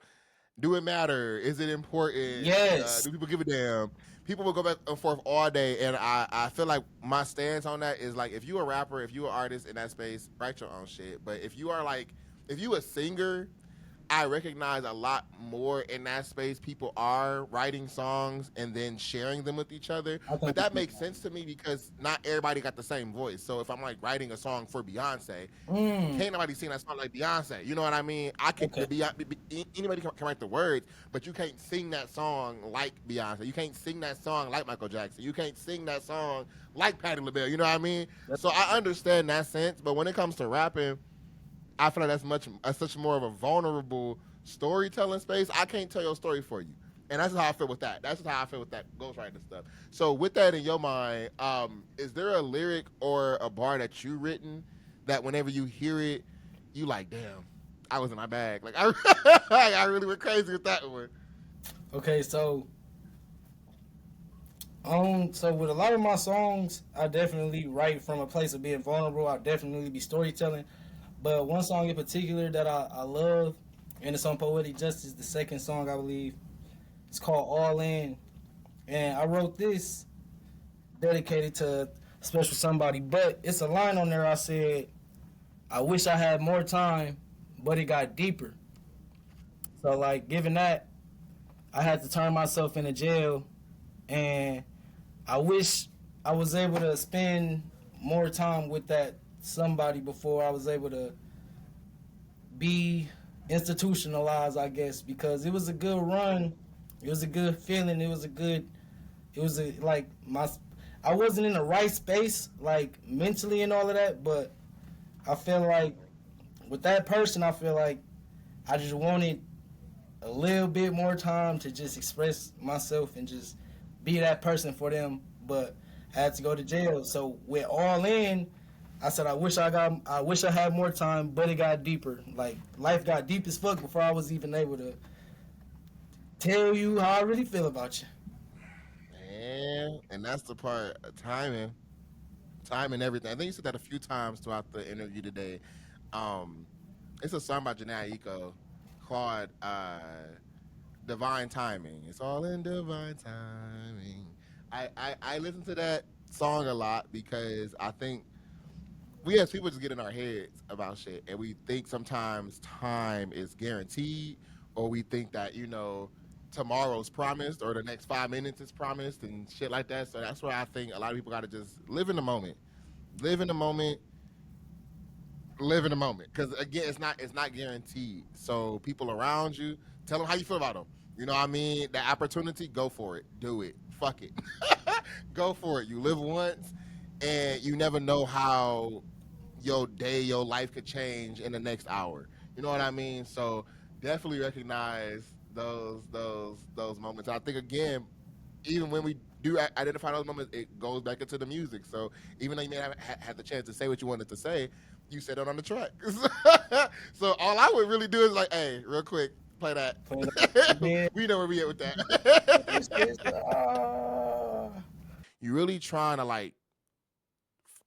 do it matter? Is it important? yes, Do people give a damn? People will go back and forth all day, and I feel like my stance on that is like, if you a rapper, if you an artist in that space, write your own shit. But if you a singer, I recognize a lot more in that space. People are writing songs and then sharing them with each other. I But think that makes sense to me because not everybody got the same voice. So if I'm like writing a song for Beyonce, mm, can't nobody sing that song like Beyonce. You know what I mean? I can okay. anybody can write the words, but you can't sing that song like Beyonce. You can't sing that song like Michael Jackson. You can't sing that song like Patti LaBelle. You know what I mean? So I understand that sense, but when it comes to rapping, I feel like that's such more of a vulnerable storytelling space. I can't tell your story for you. And that's how I feel with that. That's just how I feel with that ghostwriting stuff. So with that in your mind, is there a lyric or a bar that you written that whenever you hear it, you like, damn, I was in my bag. Like I really went crazy with that one. Okay, so So with a lot of my songs, I definitely write from a place of being vulnerable. I definitely be storytelling. But one song in particular that I love, and it's on Poetic Justice, the second song I believe, it's called All In. And I wrote this dedicated to special somebody. But it's a line on there I said, I wish I had more time, but it got deeper. So like given that, I had to turn myself into jail, and I wish I was able to spend more time with that somebody before I was able to be institutionalized, I guess, because it was a good run. It was a good feeling. It was a, like my, I wasn't in the right space, like mentally and all of that, but I feel like with that person, I feel like I just wanted a little bit more time to just express myself and just be that person for them. But I had to go to jail. So with All In, I said I wish I had more time, but it got deeper. Like life got deep as fuck before I was even able to tell you how I really feel about you. And that's the part, timing, timing everything. I think you said that a few times throughout the interview today. Um, it's a song by Janae Eco called Divine Timing. It's all in divine timing. I listen to that song a lot because I think we as people just get in our heads about shit and we think sometimes time is guaranteed, or we think that, tomorrow's promised or the next 5 minutes is promised and shit like that. So that's why I think a lot of people got to just live in the moment, live in the moment, live in the moment, because again, it's not guaranteed. So people around you, tell them how you feel about them. You know what I mean? That opportunity, go for it, do it, fuck it. Go for it. You live once, and you never know how your day, your life could change in the next hour. You know what I mean? So definitely recognize those moments. I think again, even when we do identify those moments, it goes back into the music. So even though you may have had the chance to say what you wanted to say, you said it on the track. So all I would really do is like, hey, real quick, play that. Play that. We know where we at with This that. is, You really trying to like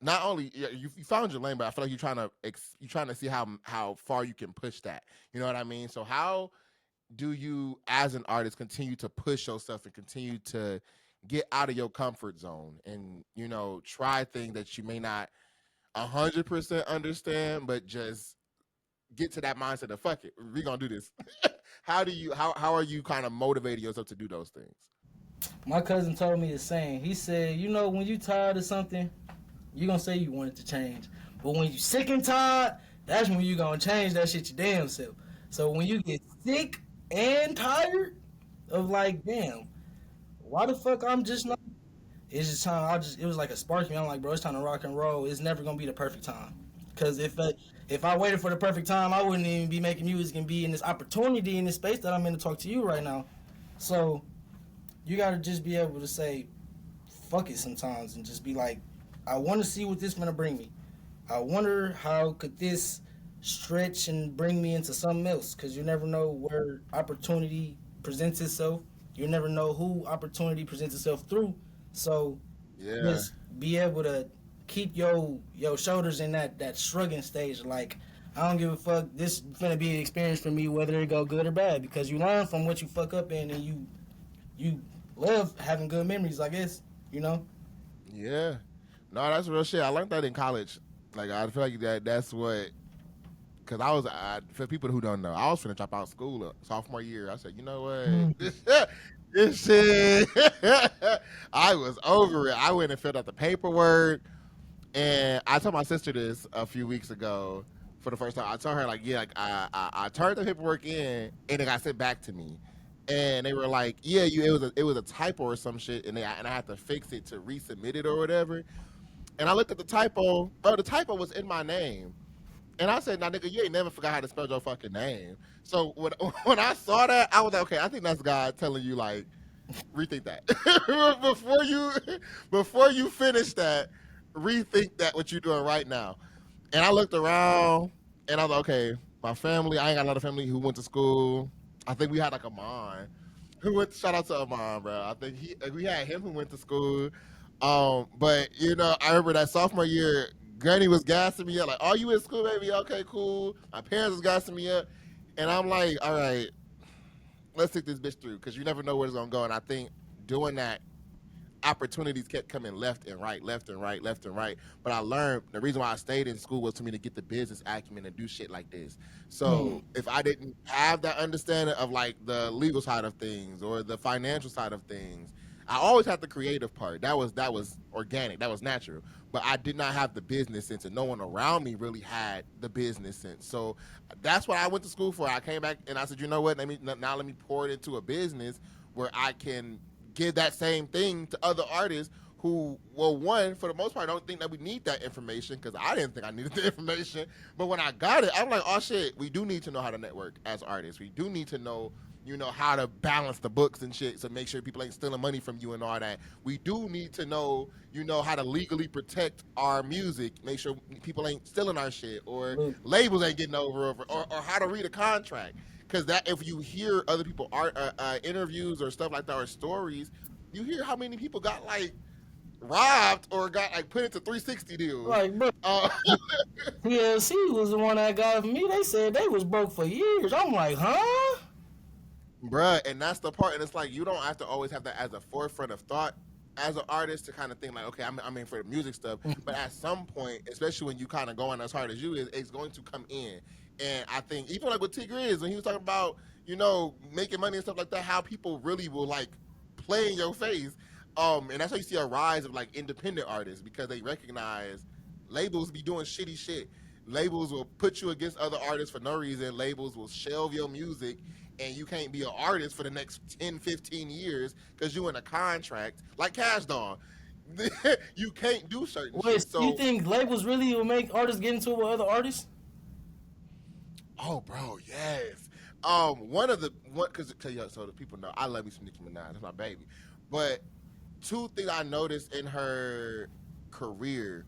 not only you found your lane, but I feel like you're trying to see how far you can push that. You know what I mean? So how do you, as an artist, continue to push yourself and continue to get out of your comfort zone and try things that you may not 100% understand, but just get to that mindset of fuck it, we gonna do this. How are you kind of motivating yourself to do those things? my cousin told me the same. He said, you know, when you tired of something, you gonna say you want it to change. But when you sick and tired, that's when you gonna change that shit your damn self. So when you get sick and tired of like, damn, why the fuck I'm just not, it's just time. It was like a spark me. I'm like, bro, it's time to rock and roll. It's never gonna be the perfect time. Cause if I waited for the perfect time, I wouldn't even be making music and be in this opportunity in this space that I'm in to talk to you right now. So you gotta just be able to say fuck it sometimes and just be like, I want to see what this gonna bring me. I wonder how could this stretch and bring me into something else, because you never know where opportunity presents itself. You never know who opportunity presents itself through. So Yeah, just be able to keep your shoulders in that shrugging stage. Like, I don't give a fuck. This gonna be an experience for me, whether it go good or bad, because you learn from what you fuck up in, and you love having good memories. I guess you know. yeah. No, that's real shit. I learned that in college. Like I feel like that's what, because for people who don't know, I was finna drop out of school sophomore year. I said, you know what, this shit, I was over it. I went and filled out the paperwork, and I told my sister this a few weeks ago for the first time. I told her like, yeah, like I turned the paperwork in, and it got sent back to me, and they were like, yeah, it was a typo or some shit, and I had to fix it to resubmit it or whatever. And I looked at the typo, bro. The typo was in my name. And I said, "Nah, nigga, you ain't never forgot how to spell your fucking name." So when when I saw that, I was like, "Okay, I think that's God telling you like rethink that before you before you finish that. Rethink that what you're doing right now." And I looked around, and I was like, "Okay, my family. I ain't got a lot of family who went to school. I think we had like a mom who went shout out to Amon, bro. I think we had him who went to school. But I remember that sophomore year, Granny was gassing me up, like, "Are you in school, baby? Okay, cool." My parents was gassing me up, and I'm like, "All right, let's take this bitch through," because you never know where it's gonna go. And I think doing that opportunities kept coming left and right, left and right, left and right. But I learned the reason why I stayed in school was for me to get the business acumen and do shit like this. Hmm. So if I didn't have that understanding of like the legal side of things or the financial side of things, I always had the creative part. That was organic. That was natural. But I did not have the business sense, and no one around me really had the business sense. So that's what I went to school for. I came back and I said, you know what? Let me pour it into a business where I can give that same thing to other artists who, well, one, for the most part, don't think that we need that information because I didn't think I needed the information. But when I got it, I'm like, oh shit, we do need to know how to network as artists. We do need to know, how to balance the books and shit so make sure people ain't stealing money from you and all that. We do need to know, how to legally protect our music, make sure people ain't stealing our shit or Look, labels ain't getting or how to read a contract. Because that if you hear other people art interviews or stuff like that or stories, you hear how many people got like robbed or got like put into 360 deals. like, bro, Uh, TLC was the one that got it for me. They said they was broke for years. I'm like, huh? Bruh, and that's the part. And it's like you don't have to always have that as a forefront of thought as an artist to kind of think like, okay, I'm in for the music stuff. But at some point, especially when you kind of going as hard as you is, it's going to come in. And I think even like with T Grizz when he was talking about making money and stuff like that, how people really will like play in your face. And that's how you see a rise of like independent artists because they recognize labels be doing shitty shit. Labels will put you against other artists for no reason. Labels will shelve your music and you can't be an artist for the next 10, 15 years because you in a contract like Cash Dog. You can't do certain Wait, shit. so you So, think labels really will make artists get into it with other artists? oh, bro, yes. One of the one because so the people know I love me some Nicki Minaj. That's my baby. But two things I noticed in her career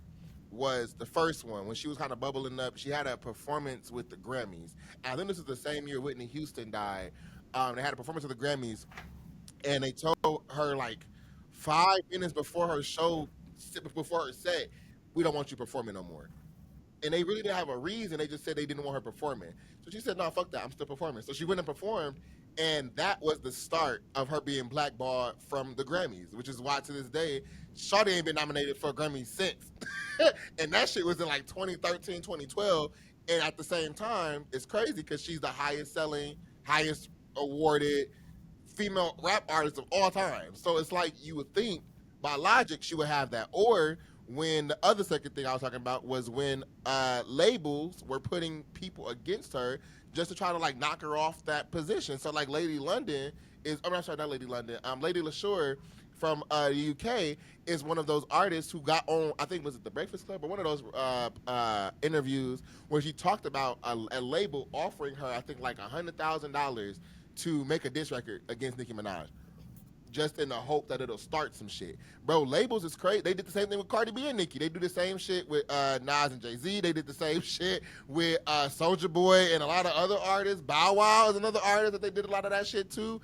was the first one when she was kind of bubbling up. She had a performance with the Grammys. And I think this is the same year Whitney Houston died. They had a performance with the Grammys, and they told her like 5 minutes before her show, before her set, we don't want you performing no more. And they really didn't have a reason. They just said they didn't want her performing. So she said, "No, fuck that. I'm still performing." So she went and performed, and that was the start of her being blackballed from the Grammys, which is why to this day, Shawty ain't been nominated for a Grammy since. And that shit was in like 2013, 2012. And at the same time, it's crazy because she's the highest selling, highest awarded female rap artist of all time. So it's like you would think by logic she would have that. Or when the other second thing I was talking about was when labels were putting people against her just to try to like knock her off that position. So like Lady London is, I'm not sorry, not Lady London, Lady LaSure from the UK is one of those artists who got on, I think was it the Breakfast Club or one of those interviews where she talked about a label offering her, I think like $100,000 to make a diss record against Nicki Minaj just in the hope that it'll start some shit. Bro, labels is crazy. They did the same thing with Cardi B and Nicki. They do the same shit with Nas and Jay-Z. They did the same shit with Soulja Boy and a lot of other artists. Bow Wow is another artist that they did a lot of that shit too.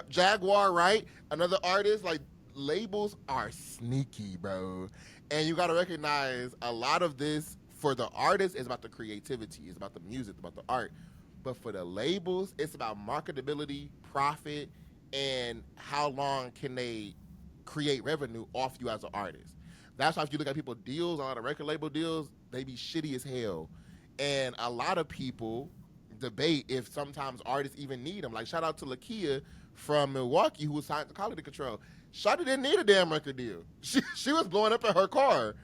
Jaguar, right? Another artist. Like, labels are sneaky, bro. And you gotta recognize a lot of this for the artist is about the creativity, it's about the music, it's about the art. But for the labels, it's about marketability, profit, and how long can they create revenue off you as an artist. That's why if you look at people deals, a lot of record label deals, they be shitty as hell. And a lot of people debate if sometimes artists even need them. Like shout out to Lakia from Milwaukee who was signed to Quality Control. Shawty didn't need a damn record deal. She was blowing up in her car.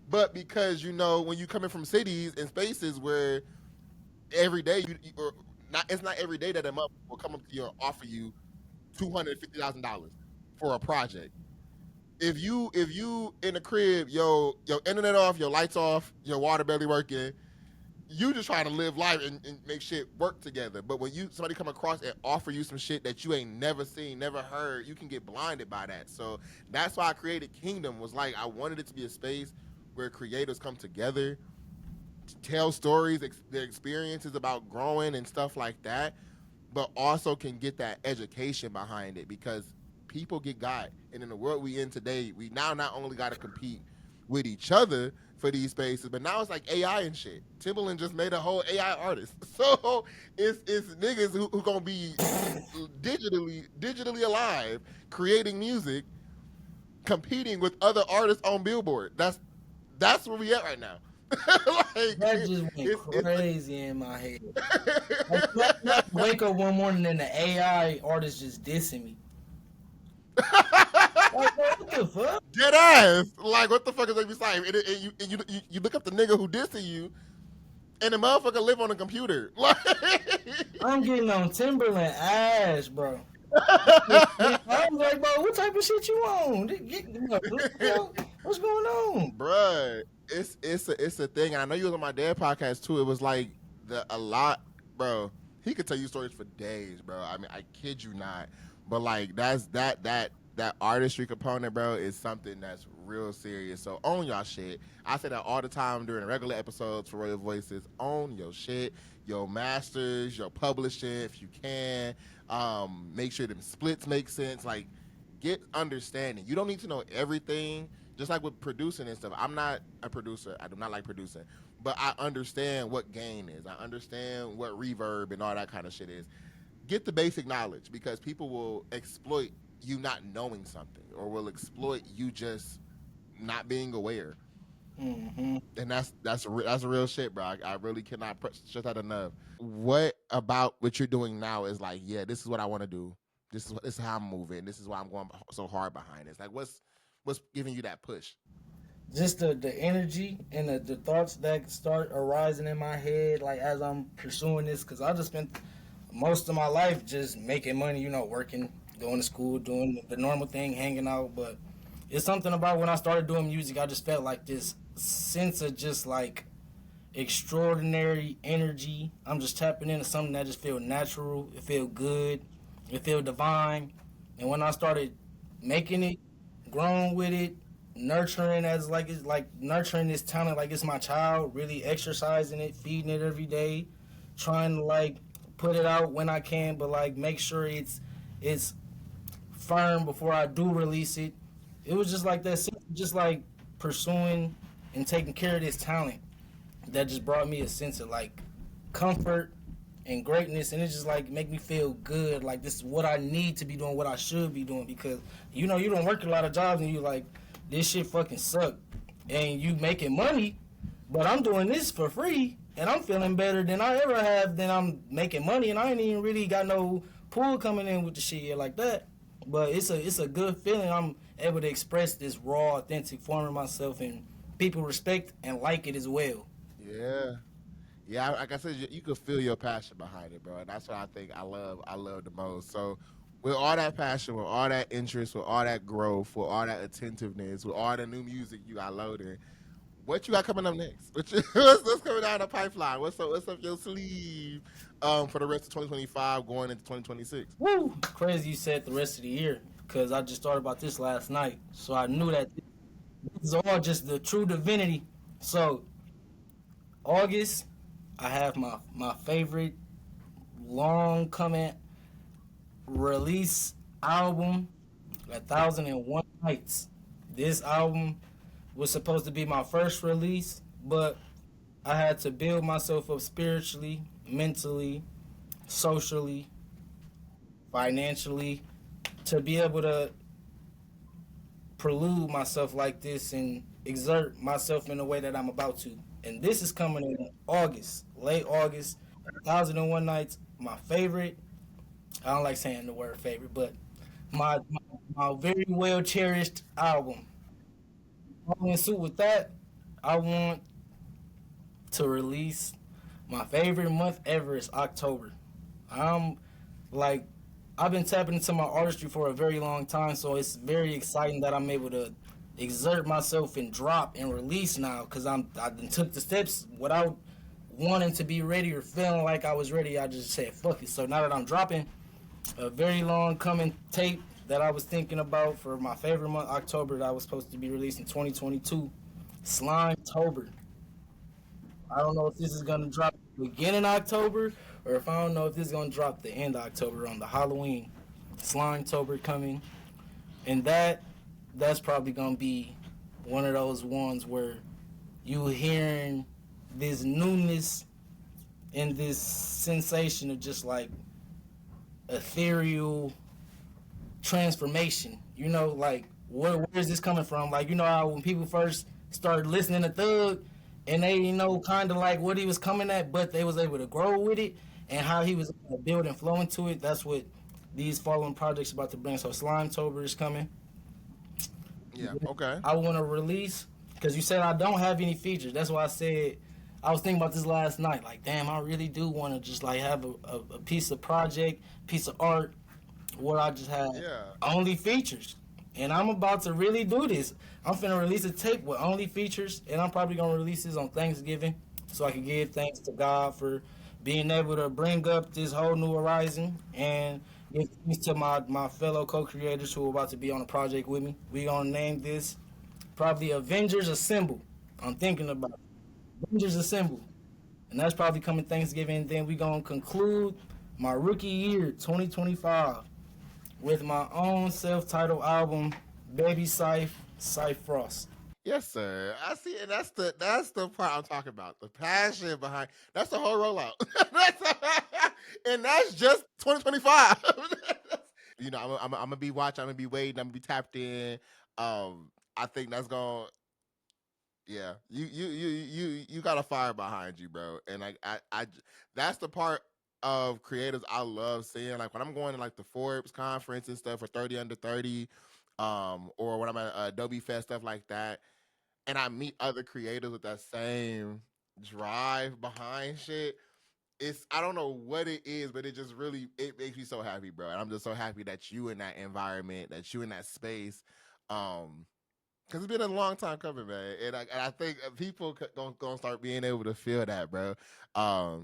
But because when you come in from cities and spaces where every day or not, it's not every day that a mother will come up to you and offer you $250,000 for a project. If you in the crib, your internet off, your lights off, your water barely working, you just trying to live life and make shit work together. But when somebody come across and offer you some shit that you ain't never seen, never heard, you can get blinded by that. So that's why I created Kingdom. Was like I wanted it to be a space where creators come together, tell stories, their experiences about growing and stuff like that, but also can get that education behind it because people get got. And in the world we in today, we now not only got to compete with each other for these spaces, but now it's like AI and shit. Timbaland just made a whole AI artist. So it's niggas who gonna be digitally alive, creating music, competing with other artists on Billboard. That's where we at right now. Like That just went crazy in my head. Like, imagine I wake up one morning and the AI artist just dissing me. Like, bro, what the fuck? dead ass. Like what the fuck is Baby Scythe? You look up the nigga who dissing you, and the motherfucker live on a computer. Like I'm getting on Timberland ass, bro. I was like, bro, what type of shit you on? What's going on? bruh, it's a thing. And I know you was on my dad podcast too. It was like a lot, bro. He could tell you stories for days, bro. I mean, I kid you not. But like that artistry component, bro, is something that's real serious. So own y'all shit. I say that all the time during regular episodes for Royal Voices. Own your shit, your masters, your publishing if you can. Make sure them splits make sense. Like get understanding. You don't need to know everything. Just like with producing and stuff. I'm not a producer. I do not like producing. But I understand what gain is. I understand what reverb and all that kind of shit is. Get the basic knowledge because people will exploit you not knowing something or will exploit you just not being aware. Mm-hmm. And that's a real shit, bro. I really cannot stress that enough. What about what you're doing now is like, yeah, this is what I want to do. This is how I'm moving. This is why I'm going so hard behind this. Like, what's giving you that push? Just the energy and the thoughts that start arising in my head, like as I'm pursuing this, because I just spent most of my life just making money, working, going to school, doing the normal thing, hanging out. But it's something about when I started doing music, I just felt like this sense of just like extraordinary energy. I'm just tapping into something that just feel natural. It feel good. It feel divine. And when I started making it, growing with it, nurturing as like it's like nurturing this talent like it's my child, really exercising it, feeding it every day, trying to like put it out when I can, but like make sure it's firm before I do release it. It was just like that, just like pursuing and taking care of this talent that just brought me a sense of like comfort and greatness, and it just like make me feel good. Like this is what I need to be doing, what I should be doing, because you don't work a lot of jobs and you like this shit fucking suck, and you making money, but I'm doing this for free and I'm feeling better than I ever have. Then I'm making money and I ain't even really got no pool coming in with the shit yet like that. But it's a good feeling. I'm able to express this raw, authentic form of myself, and people respect and like it as well. Yeah. Yeah, like I said, you could feel your passion behind it, bro. And that's what I think I love the most. So with all that passion, with all that interest, with all that growth, with all that attentiveness, with all the new music you got loaded, what you got coming up next? What's coming down the pipeline? What's up your sleeve for the rest of 2025 going into 2026? Woo! Crazy you said the rest of the year, because I just thought about this last night. So I knew that this is all just the true divinity. So August, I have my favorite long coming release album, 1001 Nights. This album was supposed to be my first release, but I had to build myself up spiritually, mentally, socially, financially to be able to prelude myself like this and exert myself in the way that I'm about to. And this is coming in August, late August, 1001 Nights. My favorite, I don't like saying the word favorite, but my very well cherished album. In suit with that, I want to release my favorite month ever is October. I'm like I've been tapping into my artistry for a very long time, so it's very exciting that I'm able to exert myself and drop and release now because I took the steps without wanting to be ready or feeling like I was ready. I just said fuck it. So now that I'm dropping a very long coming tape that I was thinking about for my favorite month, October, that was supposed to be released in 2022, Slime Tober. I don't know if this is gonna drop beginning October or if I don't know if this is gonna drop the end of October on the Halloween Slimetober coming, and that's probably gonna be one of those ones where you hearing this newness and this sensation of just like ethereal transformation. You know, like where is this coming from? Like, you know how when people first started listening to Thug and they, you know, kind of like what he was coming at, but they was able to grow with it and how he was able to build and flow into it. That's what these following projects about to bring. So Slimetober is coming. Yeah. Okay. I want to release because you said I don't have any features. That's why I said I was thinking about this last night. Like, damn, I really do want to just like have a piece of project, piece of art where I just have Yeah. only features. And I'm about to really do this. I'm finna release a tape with only features, and I'm probably gonna release this on Thanksgiving, so I can give thanks to God for being able to bring up this whole new horizon and give thanks to my fellow co-creators who are about to be on a project with me. We gonna name this probably Avengers Assemble. I'm thinking about it. Avengers Assemble, and that's probably coming Thanksgiving. And then we gonna conclude my rookie year 2025 with my own self-titled album, Baby Scythe, Scythe Frost. Yes, sir. I see, and that's the part I'm talking about. The passion behind that's the whole rollout. And that's just 2025. I'm gonna be watching. I'm gonna be waiting. I'm gonna be tapped in. I think that's gonna. Yeah, you got a fire behind you, bro. And that's the part of creators I love seeing. Like when I'm going to like the Forbes conference and stuff for 30 under 30, or when I'm at Adobe Fest stuff like that, and I meet other creators with that same drive behind shit. I don't know what it is, but it makes me so happy, bro. And I'm just so happy that you in that environment, that you in that space. Because it's been a long time coming, man, and I think people gonna start being able to feel that, bro.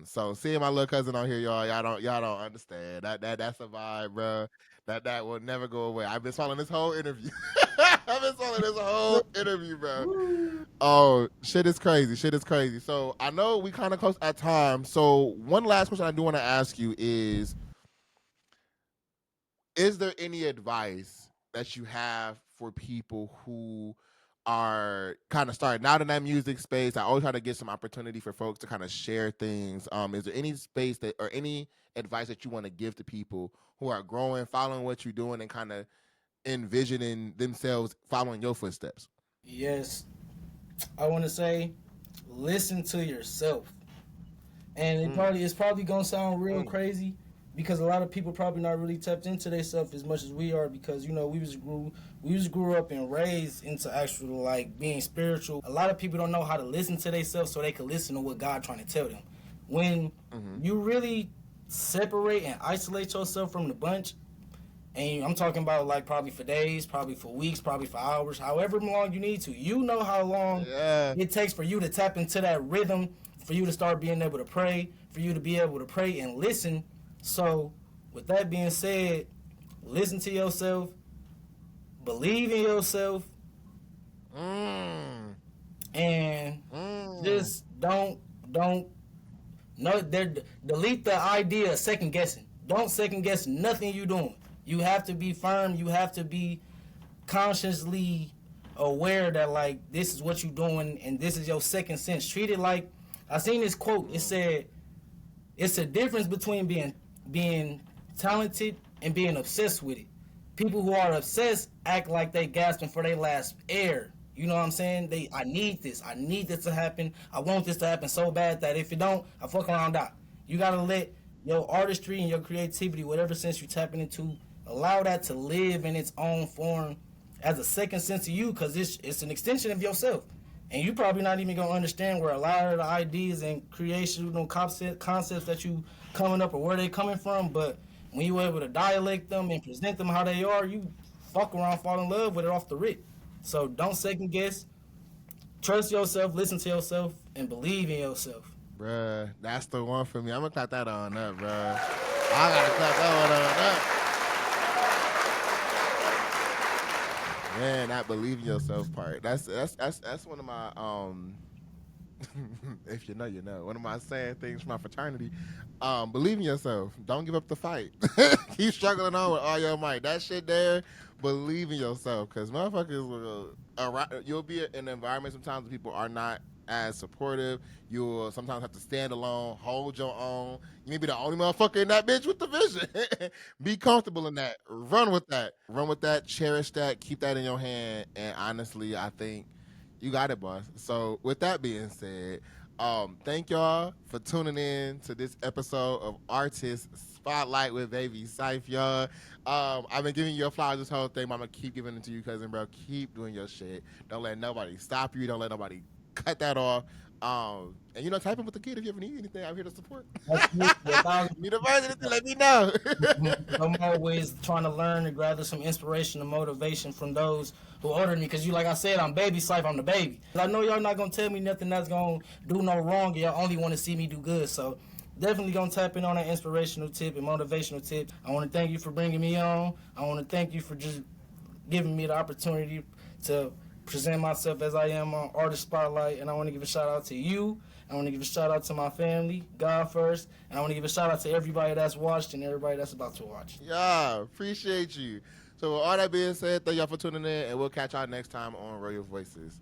So seeing my little cousin on here, y'all don't understand that's a vibe, bro. That will never go away. I've been swallowing this whole interview. I've been swallowing this whole interview, bro. Oh, shit is crazy. Shit is crazy. So I know we kind of close at time. So one last question I do want to ask you is there any advice that you have for people who are kind of starting out in that music space? I always try to get some opportunity for folks to kind of share things. Is there any space that or any advice that you want to give to people who are growing, following what you're doing, and kind of envisioning themselves following your footsteps? Yes, I want to say, listen to yourself. And Mm, it's probably gonna sound real mm, crazy because a lot of people probably not really tapped into themselves as much as we are because you know we was grew up and raised into actual like being spiritual. A lot of people don't know how to listen to themselves so they can listen to what God trying to tell them. When mm-hmm. you really separate and isolate yourself from the bunch, and I'm talking about like probably for days, probably for weeks, probably for hours, however long you need to. You know how long Yeah. it takes for you to tap into that rhythm, for you to start being able to pray, for you to be able to pray and listen. So, with that being said, listen to yourself, believe in yourself, Mm, and mm. just don't no delete the idea of second guessing. Don't second guess nothing you doing. You have to be firm. You have to be consciously aware that like this is what you're doing and this is your second sense. Treat it like I seen this quote. It said it's a difference between being talented and being obsessed with it. People who are obsessed act like they gasping for their last air. You know what I'm saying? I need this. I need this to happen. I want this to happen so bad that if it don't, I fuck around die. You gotta let your artistry and your creativity, whatever sense you're tapping into, allow that to live in its own form as a second sense of you, because it's an extension of yourself. And you probably not even gonna understand where a lot of the ideas and creational concepts that you coming up or where they coming from. But when you able to dialect them and present them how they are, you fuck around, fall in love with it off the rip. So don't second guess. Trust yourself, listen to yourself, and believe in yourself. Bruh, that's the one for me. I'm gonna clap that on up, bruh. I gotta clap that one on up. Man, that believe in yourself part. That's one of my If you know, you know. One of my saying things from my fraternity: believe in yourself. Don't give up the fight. Keep struggling on with all your might. That shit there. Believe in yourself, because motherfuckers will. You'll be in an environment sometimes where people are not as supportive. You will sometimes have to stand alone, hold your own. You may be the only motherfucker in that bitch with the vision. Be comfortable in that. Run with that. Run with that. Cherish that. Keep that in your hand. And honestly, I think you got it, boss. So with that being said, thank y'all for tuning in to this episode of Artist Spotlight with Baby Scythe, y'all. I've been giving you your flowers this whole thing, but I'm gonna keep giving it to you, cousin, bro. Keep doing your shit. Don't let nobody stop you. Don't let nobody cut that off. And type in with the kid if you ever need anything. I'm here to support. Absolutely, 1,000%. Need a version, let me know. I'm always trying to learn and gather some inspiration and motivation from those who older than me. Because like I said, I'm Baby Scythe, I'm the baby. I know y'all not going to tell me nothing that's going to do no wrong. Y'all only want to see me do good. So definitely going to tap in on that inspirational tip and motivational tip. I want to thank you for bringing me on. I want to thank you for just giving me the opportunity to present myself as I am on Artist Spotlight. And I want to give a shout out to you. I want to give a shout out to my family, God first, and I want to give a shout out to everybody that's watched and everybody that's about to watch. Yeah, appreciate you. So with all that being said, thank y'all for tuning in, and we'll catch y'all next time on Royal Voices.